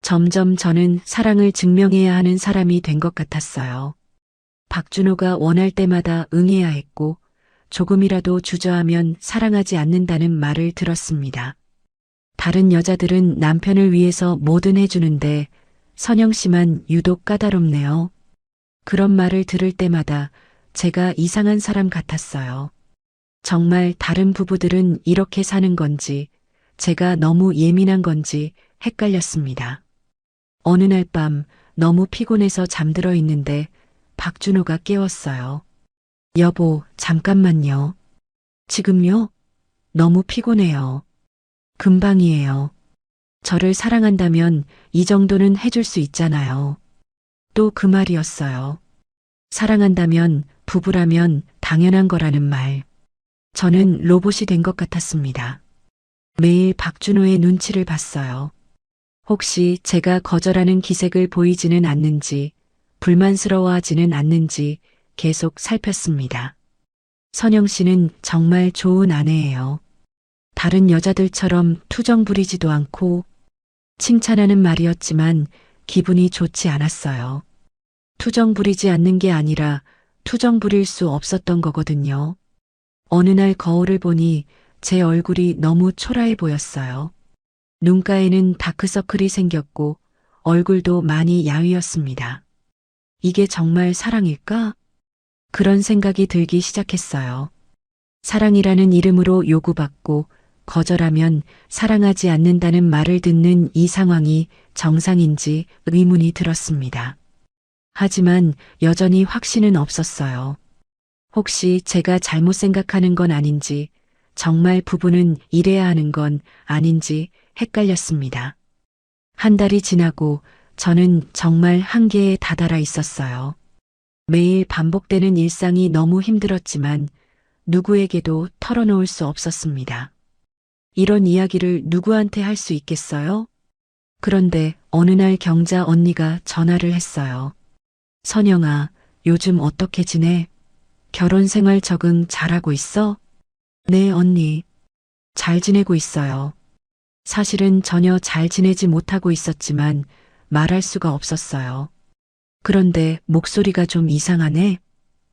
점점 저는 사랑을 증명해야 하는 사람이 된 것 같았어요. 박준호가 원할 때마다 응해야 했고 조금이라도 주저하면 사랑하지 않는다는 말을 들었습니다. 다른 여자들은 남편을 위해서 뭐든 해주는데 선영 씨만 유독 까다롭네요. 그런 말을 들을 때마다 제가 이상한 사람 같았어요. 정말 다른 부부들은 이렇게 사는 건지 제가 너무 예민한 건지 헷갈렸습니다. 어느 날 밤 너무 피곤해서 잠들어 있는데 박준호가 깨웠어요. 여보, 잠깐만요. 지금요? 너무 피곤해요. 금방이에요. 저를 사랑한다면 이 정도는 해줄 수 있잖아요. 또 그 말이었어요. 사랑한다면 부부라면 당연한 거라는 말. 저는 로봇이 된 것 같았습니다. 매일 박준호의 눈치를 봤어요. 혹시 제가 거절하는 기색을 보이지는 않는지, 불만스러워하지는 않는지 계속 살폈습니다. 선영 씨는 정말 좋은 아내예요. 다른 여자들처럼 투정 부리지도 않고 칭찬하는 말이었지만 기분이 좋지 않았어요. 투정 부리지 않는 게 아니라 투정 부릴 수 없었던 거거든요. 어느 날 거울을 보니 제 얼굴이 너무 초라해 보였어요. 눈가에는 다크서클이 생겼고 얼굴도 많이 야위었습니다. 이게 정말 사랑일까? 그런 생각이 들기 시작했어요. 사랑이라는 이름으로 요구받고 거절하면 사랑하지 않는다는 말을 듣는 이 상황이 정상인지 의문이 들었습니다. 하지만 여전히 확신은 없었어요. 혹시 제가 잘못 생각하는 건 아닌지, 정말 부부는 이래야 하는 건 아닌지 헷갈렸습니다. 한 달이 지나고 저는 정말 한계에 다다라 있었어요. 매일 반복되는 일상이 너무 힘들었지만 누구에게도 털어놓을 수 없었습니다. 이런 이야기를 누구한테 할 수 있겠어요? 그런데 어느 날 경자 언니가 전화를 했어요. 선영아, 요즘 어떻게 지내? 결혼 생활 적응 잘하고 있어? 네, 언니. 잘 지내고 있어요. 사실은 전혀 잘 지내지 못하고 있었지만 말할 수가 없었어요. 그런데 목소리가 좀 이상하네?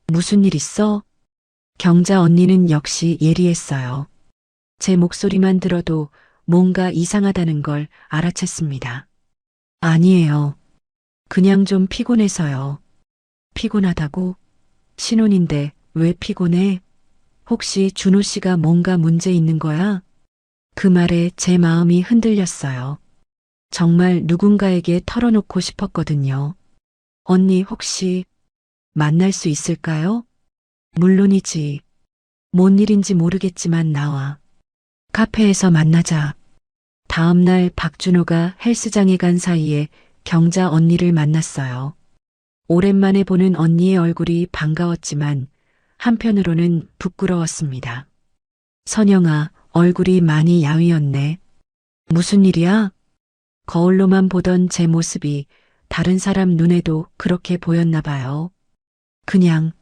무슨 일 있어? 경자 언니는 역시 예리했어요. 제 목소리만 들어도 뭔가 이상하다는 걸 알아챘습니다. 아니에요. 그냥 좀 피곤해서요. 피곤하다고? 신혼인데 왜 피곤해? 혹시 준호 씨가 뭔가 문제 있는 거야? 그 말에 제 마음이 흔들렸어요. 정말 누군가에게 털어놓고 싶었거든요. 언니 혹시 만날 수 있을까요? 물론이지. 뭔 일인지 모르겠지만 나와. 카페에서 만나자. 다음 날 박준호가 헬스장에 간 사이에 경자 언니를 만났어요. 오랜만에 보는 언니의 얼굴이 반가웠지만 한편으로는 부끄러웠습니다. 선영아, 얼굴이 많이 야위었네. 무슨 일이야? 거울로만 보던 제 모습이 다른 사람 눈에도 그렇게 보였나 봐요. 그냥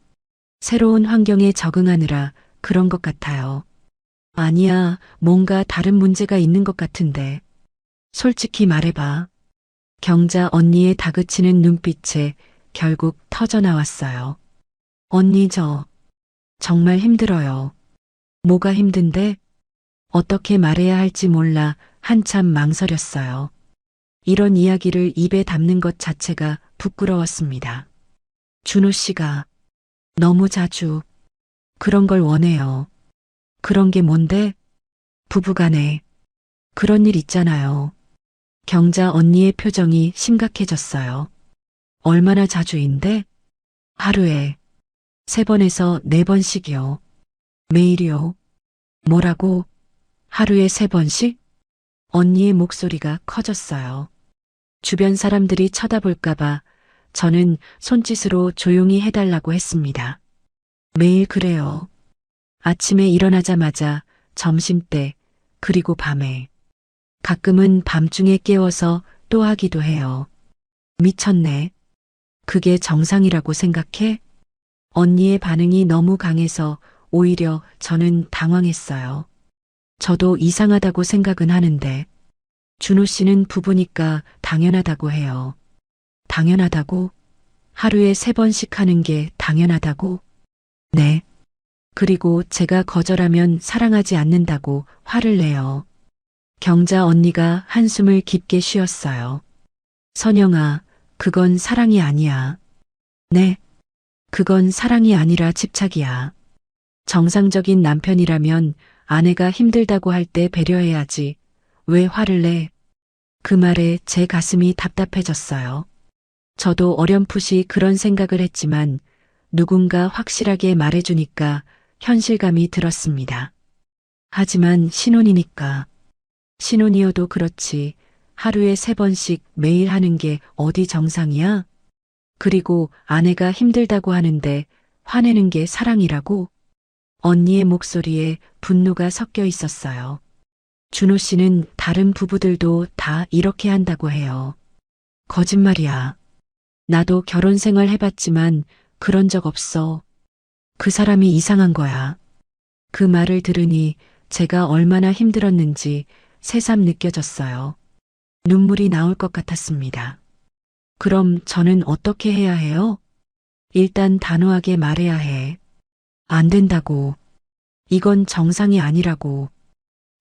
새로운 환경에 적응하느라 그런 것 같아요. 아니야, 뭔가 다른 문제가 있는 것 같은데. 솔직히 말해봐. 경자 언니의 다그치는 눈빛에 결국 터져 나왔어요. 언니 정말 힘들어요. 뭐가 힘든데? 어떻게 말해야 할지 몰라 한참 망설였어요. 이런 이야기를 입에 담는 것 자체가 부끄러웠습니다. 준호 씨가 너무 자주 그런 걸 원해요. 그런 게 뭔데? 부부간에 그런 일 있잖아요. 경자 언니의 표정이 심각해졌어요. 얼마나 자주인데? 하루에 3번에서 4번씩이요. 매일이요. 뭐라고? 하루에 3번씩? 언니의 목소리가 커졌어요. 주변 사람들이 쳐다볼까봐 저는 손짓으로 조용히 해달라고 했습니다. 매일 그래요. 아침에 일어나자마자 점심때 그리고 밤에 가끔은 밤중에 깨워서 또 하기도 해요. 미쳤네. 그게 정상이라고 생각해? 언니의 반응이 너무 강해서 오히려 저는 당황했어요. 저도 이상하다고 생각은 하는데 준호 씨는 부부니까 당연하다고 해요. 당연하다고? 하루에 3번씩 하는 게 당연하다고? 네. 그리고 제가 거절하면 사랑하지 않는다고 화를 내요. 경자 언니가 한숨을 깊게 쉬었어요. 선영아, 그건 사랑이 아니야. 네. 그건 사랑이 아니라 집착이야. 정상적인 남편이라면 아내가 힘들다고 할 때 배려해야지. 왜 화를 내? 그 말에 제 가슴이 답답해졌어요. 저도 어렴풋이 그런 생각을 했지만 누군가 확실하게 말해주니까 현실감이 들었습니다. 하지만 신혼이니까. 신혼이어도 그렇지. 하루에 3번씩 매일 하는 게 어디 정상이야? 그리고 아내가 힘들다고 하는데 화내는 게 사랑이라고? 언니의 목소리에 분노가 섞여 있었어요. 준호 씨는 다른 부부들도 다 이렇게 한다고 해요. 거짓말이야. 나도 결혼 생활 해봤지만 그런 적 없어. 그 사람이 이상한 거야. 그 말을 들으니 제가 얼마나 힘들었는지 새삼 느껴졌어요. 눈물이 나올 것 같았습니다. 그럼 저는 어떻게 해야 해요? 일단 단호하게 말해야 해. 안 된다고. 이건 정상이 아니라고.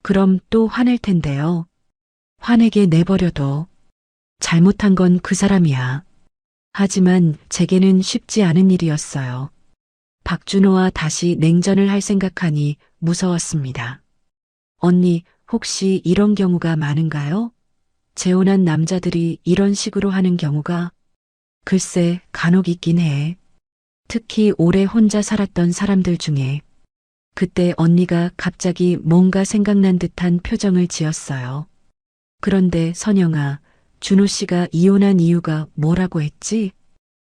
그럼 또 화낼 텐데요. 화내게 내버려둬. 잘못한 건 그 사람이야. 하지만 제게는 쉽지 않은 일이었어요. 박준호와 다시 냉전을 할 생각하니 무서웠습니다. 언니, 혹시 이런 경우가 많은가요? 재혼한 남자들이 이런 식으로 하는 경우가? 글쎄, 간혹 있긴 해. 특히 오래 혼자 살았던 사람들 중에. 그때 언니가 갑자기 뭔가 생각난 듯한 표정을 지었어요. 그런데 선영아, 준호 씨가 이혼한 이유가 뭐라고 했지?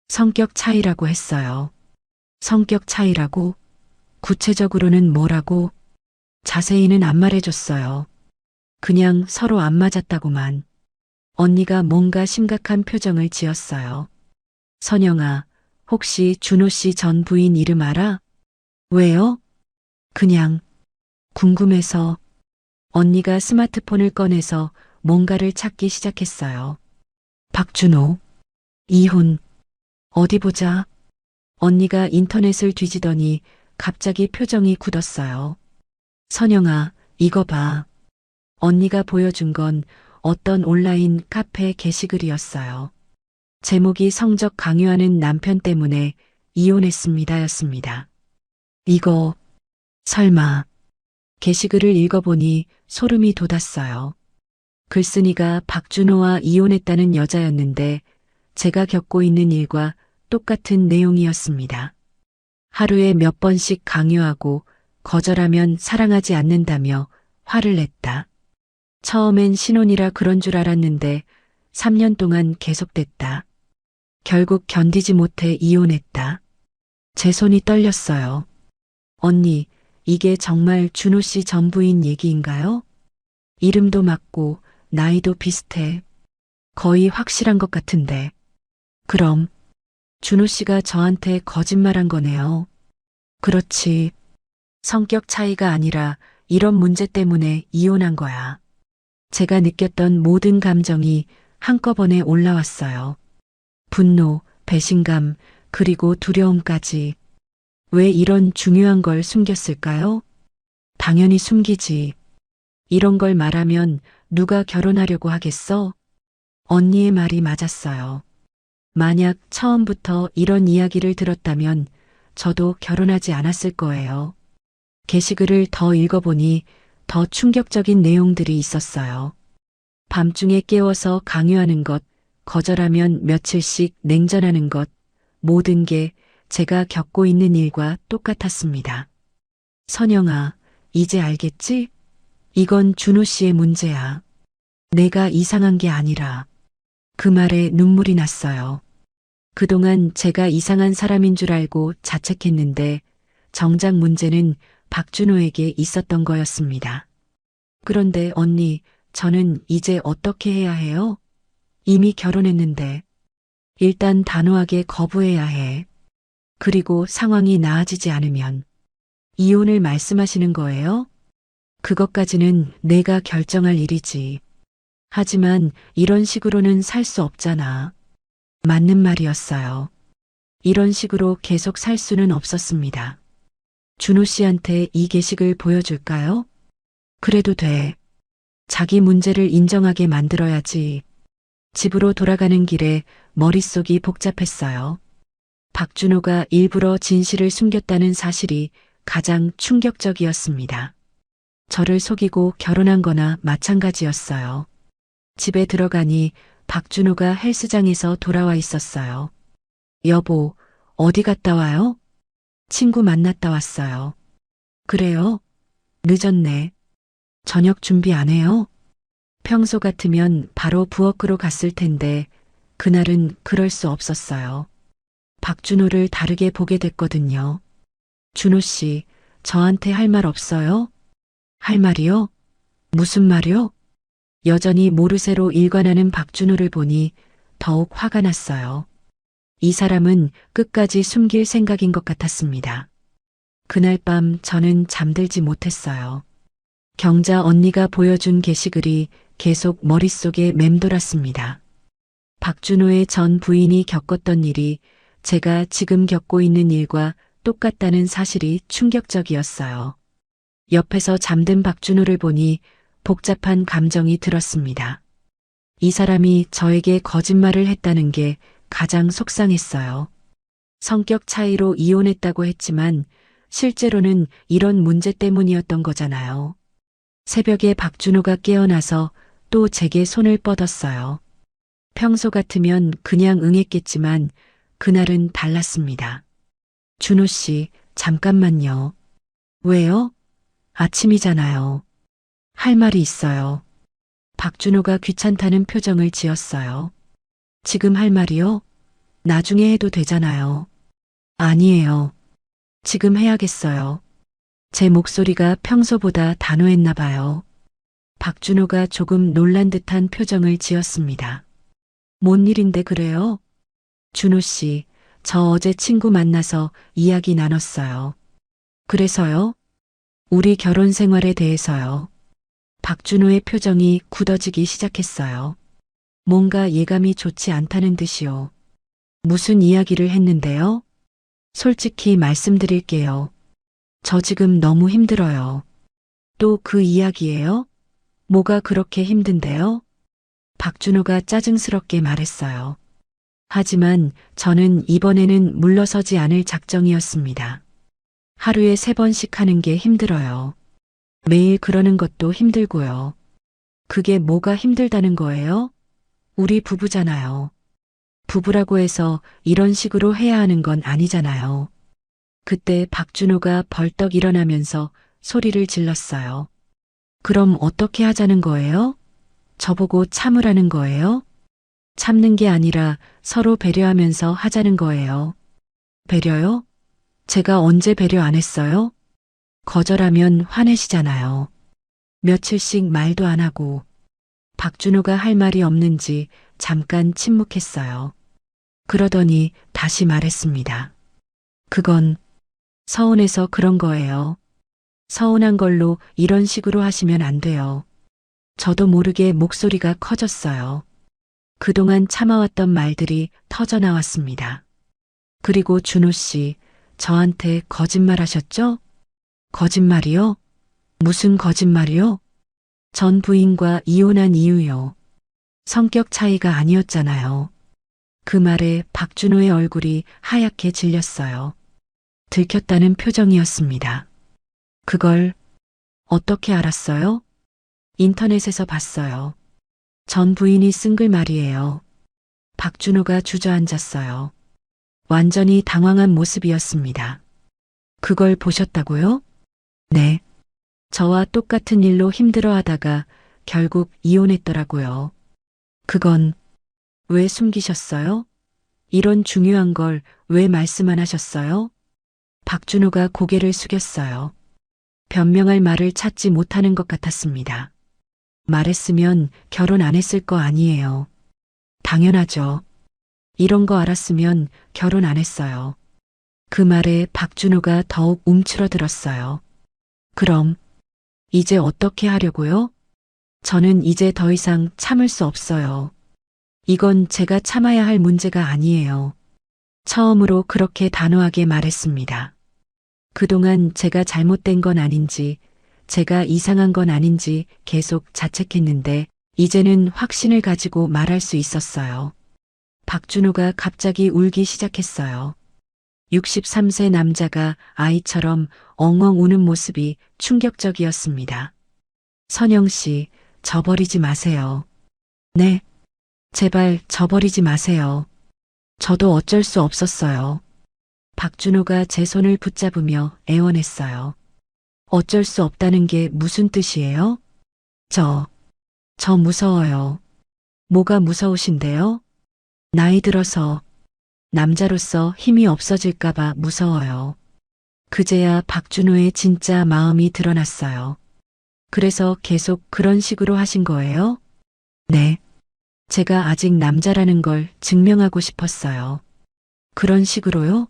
성격 차이라고 했어요. 성격 차이라고? 구체적으로는 뭐라고? 자세히는 안 말해줬어요. 그냥 서로 안 맞았다고만. 언니가 뭔가 심각한 표정을 지었어요. 선영아, 혹시 준호 씨 전 부인 이름 알아? 왜요? 그냥 궁금해서. 언니가 스마트폰을 꺼내서 뭔가를 찾기 시작했어요. 박준호. 이혼. 어디 보자. 언니가 인터넷을 뒤지더니 갑자기 표정이 굳었어요. 선영아, 이거 봐. 언니가 보여준 건 어떤 온라인 카페 게시글이었어요. 제목이 성적 강요하는 남편 때문에 이혼했습니다였습니다. 이거 설마. 게시글을 읽어보니 소름이 돋았어요. 글쓴이가 박준호와 이혼했다는 여자였는데 제가 겪고 있는 일과 똑같은 내용이었습니다. 하루에 몇 번씩 강요하고 거절하면 사랑하지 않는다며 화를 냈다. 처음엔 신혼이라 그런 줄 알았는데 3년 동안 계속됐다. 결국 견디지 못해 이혼했다. 제 손이 떨렸어요. 언니, 이게 정말 준호 씨 전 부인 얘기인가요? 이름도 맞고 나이도 비슷해. 거의 확실한 것 같은데. 그럼 준호 씨가 저한테 거짓말한 거네요. 그렇지. 성격 차이가 아니라 이런 문제 때문에 이혼한 거야. 제가 느꼈던 모든 감정이 한꺼번에 올라왔어요. 분노, 배신감, 그리고 두려움까지. 왜 이런 중요한 걸 숨겼을까요? 당연히 숨기지. 이런 걸 말하면 누가 결혼하려고 하겠어? 언니의 말이 맞았어요. 만약 처음부터 이런 이야기를 들었다면 저도 결혼하지 않았을 거예요. 게시글을 더 읽어보니 더 충격적인 내용들이 있었어요. 밤중에 깨워서 강요하는 것, 거절하면 며칠씩 냉전하는 것, 모든 게 제가 겪고 있는 일과 똑같았습니다. 선영아, 이제 알겠지? 이건 준호 씨의 문제야. 내가 이상한 게 아니라. 그 말에 눈물이 났어요. 그동안 제가 이상한 사람인 줄 알고 자책했는데 정작 문제는 박준호에게 있었던 거였습니다. 그런데 언니, 저는 이제 어떻게 해야 해요? 이미 결혼했는데. 일단 단호하게 거부해야 해. 그리고 상황이 나아지지 않으면 이혼을 말씀하시는 거예요? 그것까지는 내가 결정할 일이지. 하지만 이런 식으로는 살 수 없잖아. 맞는 말이었어요. 이런 식으로 계속 살 수는 없었습니다. 준호 씨한테 이 게시글 보여줄까요? 그래도 돼. 자기 문제를 인정하게 만들어야지. 집으로 돌아가는 길에 머릿속이 복잡했어요. 박준호가 일부러 진실을 숨겼다는 사실이 가장 충격적이었습니다. 저를 속이고 결혼한 거나 마찬가지였어요. 집에 들어가니 박준호가 헬스장에서 돌아와 있었어요. 여보, 어디 갔다 와요? 친구 만났다 왔어요. 그래요? 늦었네. 저녁 준비 안 해요? 평소 같으면 바로 부엌으로 갔을 텐데 그날은 그럴 수 없었어요. 박준호를 다르게 보게 됐거든요. 준호 씨, 저한테 할 말 없어요? 할 말이요? 무슨 말이요? 여전히 모르쇠로 일관하는 박준호를 보니 더욱 화가 났어요. 이 사람은 끝까지 숨길 생각인 것 같았습니다. 그날 밤 저는 잠들지 못했어요. 경자 언니가 보여준 게시글이 계속 머릿속에 맴돌았습니다. 박준호의 전 부인이 겪었던 일이 제가 지금 겪고 있는 일과 똑같다는 사실이 충격적이었어요. 옆에서 잠든 박준호를 보니 복잡한 감정이 들었습니다. 이 사람이 저에게 거짓말을 했다는 게 가장 속상했어요. 성격 차이로 이혼했다고 했지만 실제로는 이런 문제 때문이었던 거잖아요. 새벽에 박준호가 깨어나서 또 제게 손을 뻗었어요. 평소 같으면 그냥 응했겠지만 그날은 달랐습니다. 준호 씨, 잠깐만요. 왜요? 아침이잖아요. 할 말이 있어요. 박준호가 귀찮다는 표정을 지었어요. 지금 할 말이요? 나중에 해도 되잖아요. 아니에요. 지금 해야겠어요. 제 목소리가 평소보다 단호했나 봐요. 박준호가 조금 놀란 듯한 표정을 지었습니다. 뭔 일인데 그래요? 준호 씨, 저 어제 친구 만나서 이야기 나눴어요. 그래서요? 우리 결혼 생활에 대해서요. 박준호의 표정이 굳어지기 시작했어요. 뭔가 예감이 좋지 않다는 듯이요. 무슨 이야기를 했는데요? 솔직히 말씀드릴게요. 저 지금 너무 힘들어요. 또 그 이야기예요? 뭐가 그렇게 힘든데요? 박준호가 짜증스럽게 말했어요. 하지만 저는 이번에는 물러서지 않을 작정이었습니다. 하루에 3번씩 하는 게 힘들어요. 매일 그러는 것도 힘들고요. 그게 뭐가 힘들다는 거예요? 우리 부부잖아요. 부부라고 해서 이런 식으로 해야 하는 건 아니잖아요. 그때 박준호가 벌떡 일어나면서 소리를 질렀어요. 그럼 어떻게 하자는 거예요? 저보고 참으라는 거예요? 참는 게 아니라 서로 배려하면서 하자는 거예요. 배려요? 제가 언제 배려 안 했어요? 거절하면 화내시잖아요. 며칠씩 말도 안 하고 박준호가 할 말이 없는지 잠깐 침묵했어요. 그러더니 다시 말했습니다. 그건 서운해서 그런 거예요. 서운한 걸로 이런 식으로 하시면 안 돼요. 저도 모르게 목소리가 커졌어요. 그동안 참아왔던 말들이 터져 나왔습니다. 그리고 준호 씨, 저한테 거짓말 하셨죠? 거짓말이요? 무슨 거짓말이요? 전 부인과 이혼한 이유요. 성격 차이가 아니었잖아요. 그 말에 박준호의 얼굴이 하얗게 질렸어요. 들켰다는 표정이었습니다. 그걸 어떻게 알았어요? 인터넷에서 봤어요. 전 부인이 쓴 글 말이에요. 박준호가 주저앉았어요. 완전히 당황한 모습이었습니다. 그걸 보셨다고요? 네. 저와 똑같은 일로 힘들어하다가 결국 이혼했더라고요. 그건 왜 숨기셨어요? 이런 중요한 걸 왜 말씀 안 하셨어요? 박준호가 고개를 숙였어요. 변명할 말을 찾지 못하는 것 같았습니다. 말했으면 결혼 안 했을 거 아니에요. 당연하죠. 이런 거 알았으면 결혼 안 했어요. 그 말에 박준호가 더욱 움츠러들었어요. 그럼 이제 어떻게 하려고요? 저는 이제 더 이상 참을 수 없어요. 이건 제가 참아야 할 문제가 아니에요. 처음으로 그렇게 단호하게 말했습니다. 그동안 제가 잘못된 건 아닌지, 제가 이상한 건 아닌지 계속 자책했는데, 이제는 확신을 가지고 말할 수 있었어요. 박준호가 갑자기 울기 시작했어요. 63세 남자가 아이처럼 엉엉 우는 모습이 충격적이었습니다. 선영 씨, 저버리지 마세요. 네. 제발 저버리지 마세요. 저도 어쩔 수 없었어요. 박준호가 제 손을 붙잡으며 애원했어요. 어쩔 수 없다는 게 무슨 뜻이에요? 저 무서워요. 뭐가 무서우신데요? 나이 들어서 남자로서 힘이 없어질까봐 무서워요. 그제야 박준호의 진짜 마음이 드러났어요. 그래서 계속 그런 식으로 하신 거예요? 네. 제가 아직 남자라는 걸 증명하고 싶었어요. 그런 식으로요?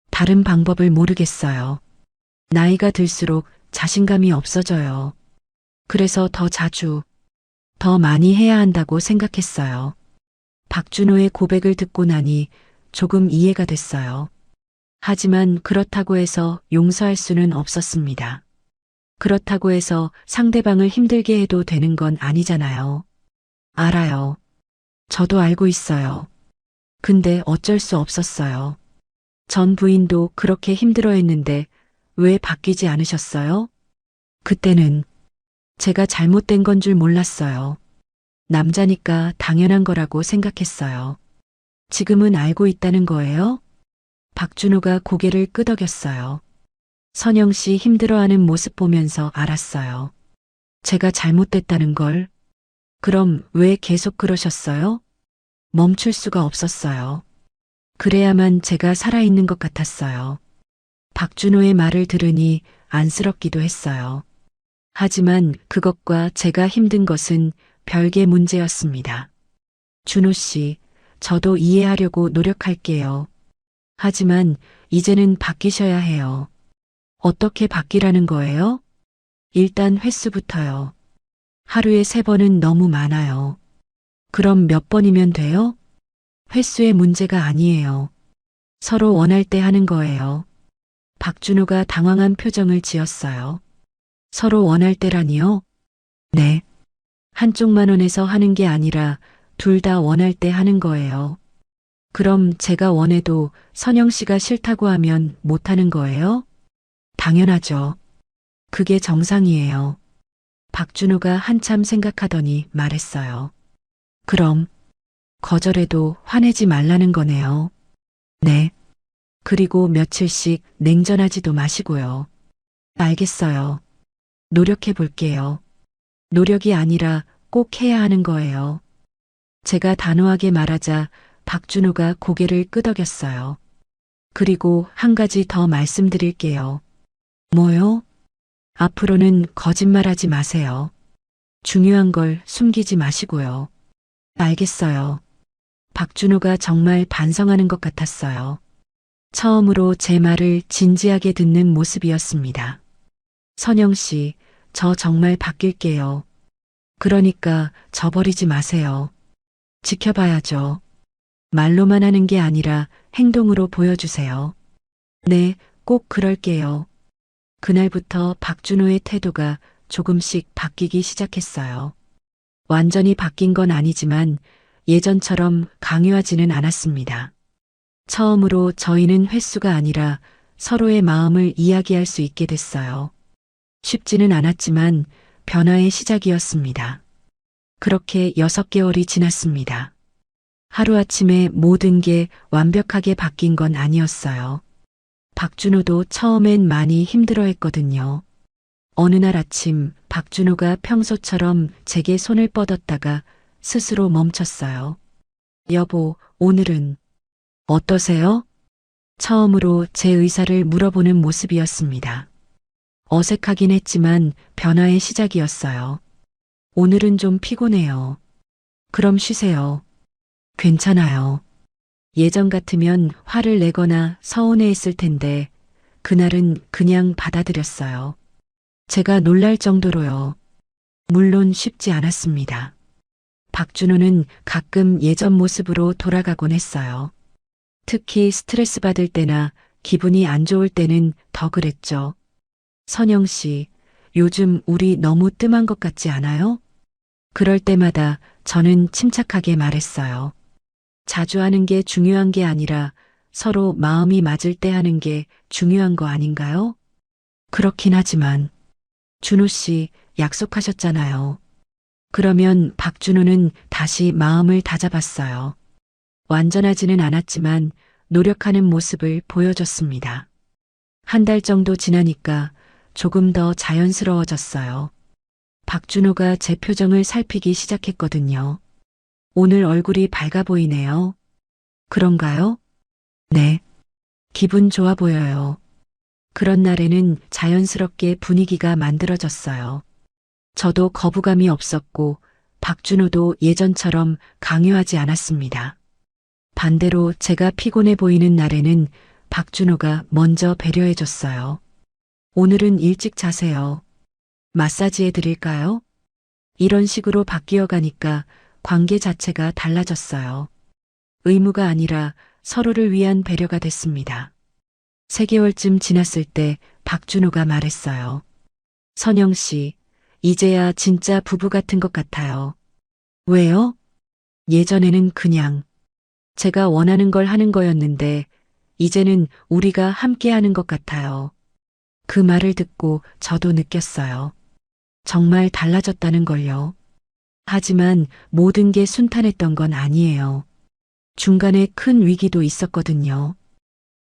다른 방법을 모르겠어요. 나이가 들수록 자신감이 없어져요. 그래서 더 자주, 더 많이 해야 한다고 생각했어요. 박준호의 고백을 듣고 나니 조금 이해가 됐어요. 하지만 그렇다고 해서 용서할 수는 없었습니다. 그렇다고 해서 상대방을 힘들게 해도 되는 건 아니잖아요. 알아요. 저도 알고 있어요. 근데 어쩔 수 없었어요. 전 부인도 그렇게 힘들어했는데 왜 바뀌지 않으셨어요? 그때는 제가 잘못된 건 줄 몰랐어요. 남자니까 당연한 거라고 생각했어요. 지금은 알고 있다는 거예요? 박준호가 고개를 끄덕였어요. 선영 씨 힘들어하는 모습 보면서 알았어요. 제가 잘못됐다는 걸. 그럼 왜 계속 그러셨어요? 멈출 수가 없었어요. 그래야만 제가 살아있는 것 같았어요. 박준호의 말을 들으니 안쓰럽기도 했어요. 하지만 그것과 제가 힘든 것은 별개 문제였습니다. 준호 씨, 저도 이해하려고 노력할게요. 하지만 이제는 바뀌셔야 해요. 어떻게 바뀌라는 거예요? 일단 횟수부터요. 하루에 3번은 너무 많아요. 그럼 몇 번이면 돼요? 횟수의 문제가 아니에요. 서로 원할 때 하는 거예요. 박준호가 당황한 표정을 지었어요. 서로 원할 때라니요? 네. 한쪽만 원해서 하는 게 아니라 둘 다 원할 때 하는 거예요. 그럼 제가 원해도 선영 씨가 싫다고 하면 못 하는 거예요? 당연하죠. 그게 정상이에요. 박준호가 한참 생각하더니 말했어요. 그럼 거절해도 화내지 말라는 거네요. 네. 그리고 며칠씩 냉전하지도 마시고요. 알겠어요. 노력해 볼게요. 노력이 아니라 꼭 해야 하는 거예요. 제가 단호하게 말하자 박준호가 고개를 끄덕였어요. 그리고 한 가지 더 말씀드릴게요. 뭐요? 앞으로는 거짓말하지 마세요. 중요한 걸 숨기지 마시고요. 알겠어요. 박준호가 정말 반성하는 것 같았어요. 처음으로 제 말을 진지하게 듣는 모습이었습니다. 선영 씨, 저 정말 바뀔게요. 그러니까 저버리지 마세요. 지켜봐야죠. 말로만 하는 게 아니라 행동으로 보여주세요. 네, 꼭 그럴게요. 그날부터 박준호의 태도가 조금씩 바뀌기 시작했어요. 완전히 바뀐 건 아니지만 예전처럼 강요하지는 않았습니다. 처음으로 저희는 횟수가 아니라 서로의 마음을 이야기할 수 있게 됐어요. 쉽지는 않았지만 변화의 시작이었습니다. 그렇게 6개월이 지났습니다. 하루아침에 모든 게 완벽하게 바뀐 건 아니었어요. 박준호도 처음엔 많이 힘들어했거든요. 어느 날 아침 박준호가 평소처럼 제게 손을 뻗었다가 스스로 멈췄어요. 여보, 오늘은 어떠세요? 처음으로 제 의사를 물어보는 모습이었습니다. 어색하긴 했지만 변화의 시작이었어요. 오늘은 좀 피곤해요. 그럼 쉬세요. 괜찮아요. 예전 같으면 화를 내거나 서운해했을 텐데 그날은 그냥 받아들였어요. 제가 놀랄 정도로요. 물론 쉽지 않았습니다. 박준호는 가끔 예전 모습으로 돌아가곤 했어요. 특히 스트레스 받을 때나 기분이 안 좋을 때는 더 그랬죠. 선영 씨, 요즘 우리 너무 뜸한 것 같지 않아요? 그럴 때마다 저는 침착하게 말했어요. 자주 하는 게 중요한 게 아니라 서로 마음이 맞을 때 하는 게 중요한 거 아닌가요? 그렇긴 하지만 준호 씨 약속하셨잖아요. 그러면 박준호는 다시 마음을 다잡았어요. 완전하지는 않았지만 노력하는 모습을 보여줬습니다. 한 달 정도 지나니까 조금 더 자연스러워졌어요. 박준호가 제 표정을 살피기 시작했거든요. 오늘 얼굴이 밝아 보이네요. 그런가요? 네. 기분 좋아 보여요. 그런 날에는 자연스럽게 분위기가 만들어졌어요. 저도 거부감이 없었고 박준호도 예전처럼 강요하지 않았습니다. 반대로 제가 피곤해 보이는 날에는 박준호가 먼저 배려해줬어요. 오늘은 일찍 자세요. 마사지 해드릴까요? 이런 식으로 바뀌어 가니까 관계 자체가 달라졌어요. 의무가 아니라 서로를 위한 배려가 됐습니다. 3개월쯤 지났을 때 박준호가 말했어요. 선영 씨, 이제야 진짜 부부 같은 것 같아요. 왜요? 예전에는 그냥 제가 원하는 걸 하는 거였는데 이제는 우리가 함께 하는 것 같아요. 그 말을 듣고 저도 느꼈어요. 정말 달라졌다는 걸요. 하지만 모든 게 순탄했던 건 아니에요. 중간에 큰 위기도 있었거든요.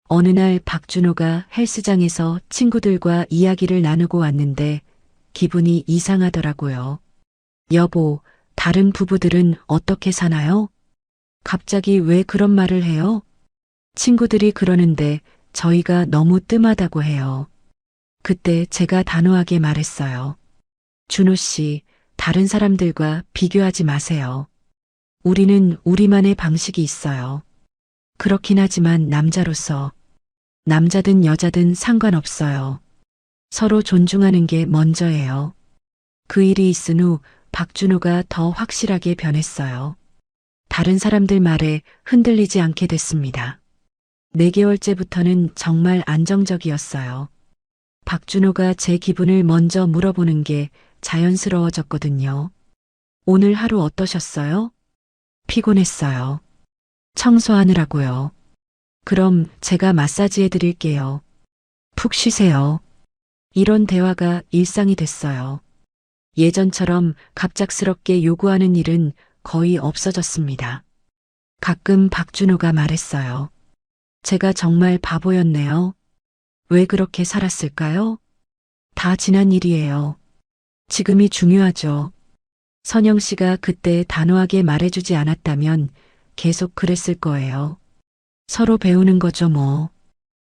어느 날 박준호가 헬스장에서 친구들과 이야기를 나누고 왔는데 기분이 이상하더라고요. 여보, 다른 부부들은 어떻게 사나요? 갑자기 왜 그런 말을 해요? 친구들이 그러는데 저희가 너무 뜸하다고 해요. 그때 제가 단호하게 말했어요. 준호 씨, 다른 사람들과 비교하지 마세요. 우리는 우리만의 방식이 있어요. 그렇긴 하지만 남자로서 남자든 여자든 상관없어요. 서로 존중하는 게 먼저예요. 그 일이 있은 후 박준호가 더 확실하게 변했어요. 다른 사람들 말에 흔들리지 않게 됐습니다. 4개월째부터는 정말 안정적이었어요. 박준호가 제 기분을 먼저 물어보는 게 자연스러워졌거든요. 오늘 하루 어떠셨어요? 피곤했어요. 청소하느라고요. 그럼 제가 마사지 해드릴게요. 푹 쉬세요. 이런 대화가 일상이 됐어요. 예전처럼 갑작스럽게 요구하는 일은 거의 없어졌습니다. 가끔 박준호가 말했어요. 제가 정말 바보였네요. 왜 그렇게 살았을까요? 다 지난 일이에요. 지금이 중요하죠. 선영 씨가 그때 단호하게 말해주지 않았다면 계속 그랬을 거예요. 서로 배우는 거죠, 뭐.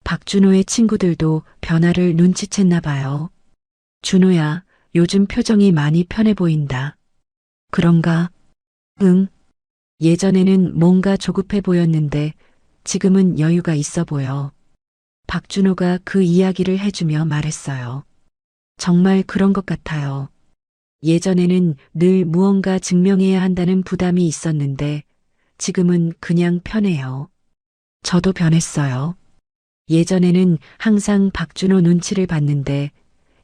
박준호의 친구들도 변화를 눈치챘나 봐요. 준호야, 요즘 표정이 많이 편해 보인다. 그런가? 응. 예전에는 뭔가 조급해 보였는데 지금은 여유가 있어 보여. 박준호가 그 이야기를 해주며 말했어요. 정말 그런 것 같아요. 예전에는 늘 무언가 증명해야 한다는 부담이 있었는데 지금은 그냥 편해요. 저도 변했어요. 예전에는 항상 박준호 눈치를 봤는데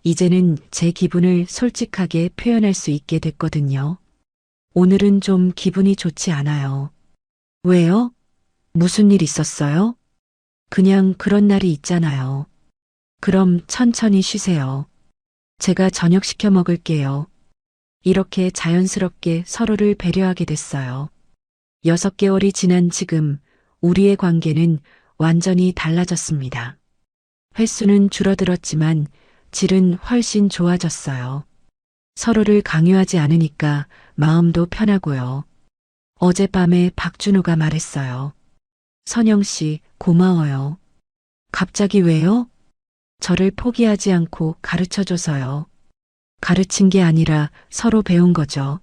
이제는 제 기분을 솔직하게 표현할 수 있게 됐거든요. 오늘은 좀 기분이 좋지 않아요. 왜요? 무슨 일 있었어요? 그냥 그런 날이 있잖아요. 그럼 천천히 쉬세요. 제가 저녁 시켜 먹을게요. 이렇게 자연스럽게 서로를 배려하게 됐어요. 6개월이 지난 지금 우리의 관계는 완전히 달라졌습니다. 횟수는 줄어들었지만 질은 훨씬 좋아졌어요. 서로를 강요하지 않으니까 마음도 편하고요. 어젯밤에 박준호가 말했어요. 선영 씨, 고마워요. 갑자기 왜요? 저를 포기하지 않고 가르쳐줘서요. 가르친 게 아니라 서로 배운 거죠.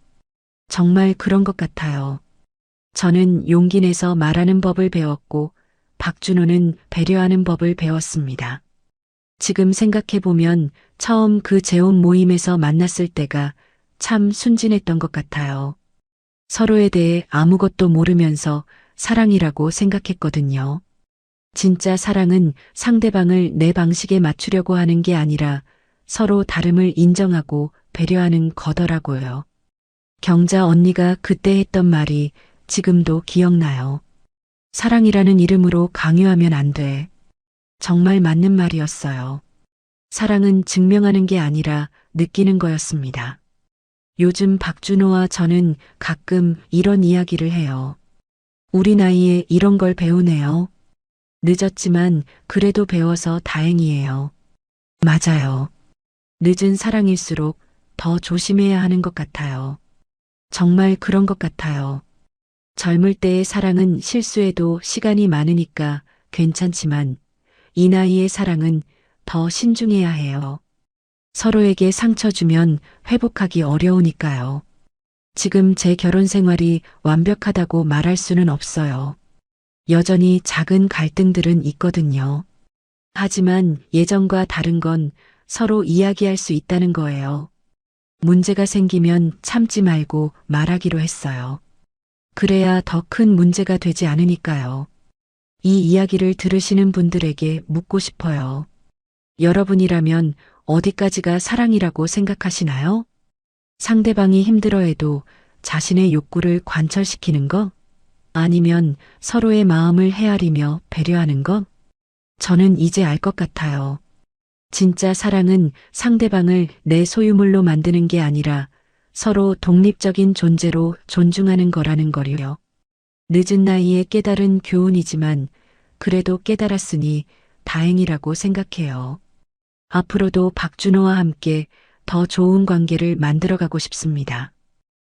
정말 그런 것 같아요. 저는 용기 내서 말하는 법을 배웠고 박준호는 배려하는 법을 배웠습니다. 지금 생각해보면 처음 그 재혼 모임에서 만났을 때가 참 순진했던 것 같아요. 서로에 대해 아무것도 모르면서 사랑이라고 생각했거든요. 진짜 사랑은 상대방을 내 방식에 맞추려고 하는 게 아니라 서로 다름을 인정하고 배려하는 거더라고요. 경자 언니가 그때 했던 말이 지금도 기억나요. 사랑이라는 이름으로 강요하면 안 돼. 정말 맞는 말이었어요. 사랑은 증명하는 게 아니라 느끼는 거였습니다. 요즘 박준호와 저는 가끔 이런 이야기를 해요. 우리 나이에 이런 걸 배우네요. 늦었지만 그래도 배워서 다행이에요. 맞아요. 늦은 사랑일수록 더 조심해야 하는 것 같아요. 정말 그런 것 같아요. 젊을 때의 사랑은 실수해도 시간이 많으니까 괜찮지만 이 나이의 사랑은 더 신중해야 해요. 서로에게 상처 주면 회복하기 어려우니까요. 지금 제 결혼 생활이 완벽하다고 말할 수는 없어요. 여전히 작은 갈등들은 있거든요. 하지만 예전과 다른 건 서로 이야기할 수 있다는 거예요. 문제가 생기면 참지 말고 말하기로 했어요. 그래야 더 큰 문제가 되지 않으니까요. 이 이야기를 들으시는 분들에게 묻고 싶어요. 여러분이라면 어디까지가 사랑이라고 생각하시나요? 상대방이 힘들어해도 자신의 욕구를 관철시키는 것? 아니면 서로의 마음을 헤아리며 배려하는 것? 저는 이제 알 것 같아요. 진짜 사랑은 상대방을 내 소유물로 만드는 게 아니라 서로 독립적인 존재로 존중하는 거라는 거요. 늦은 나이에 깨달은 교훈이지만 그래도 깨달았으니 다행이라고 생각해요. 앞으로도 박준호와 함께 더 좋은 관계를 만들어가고 싶습니다.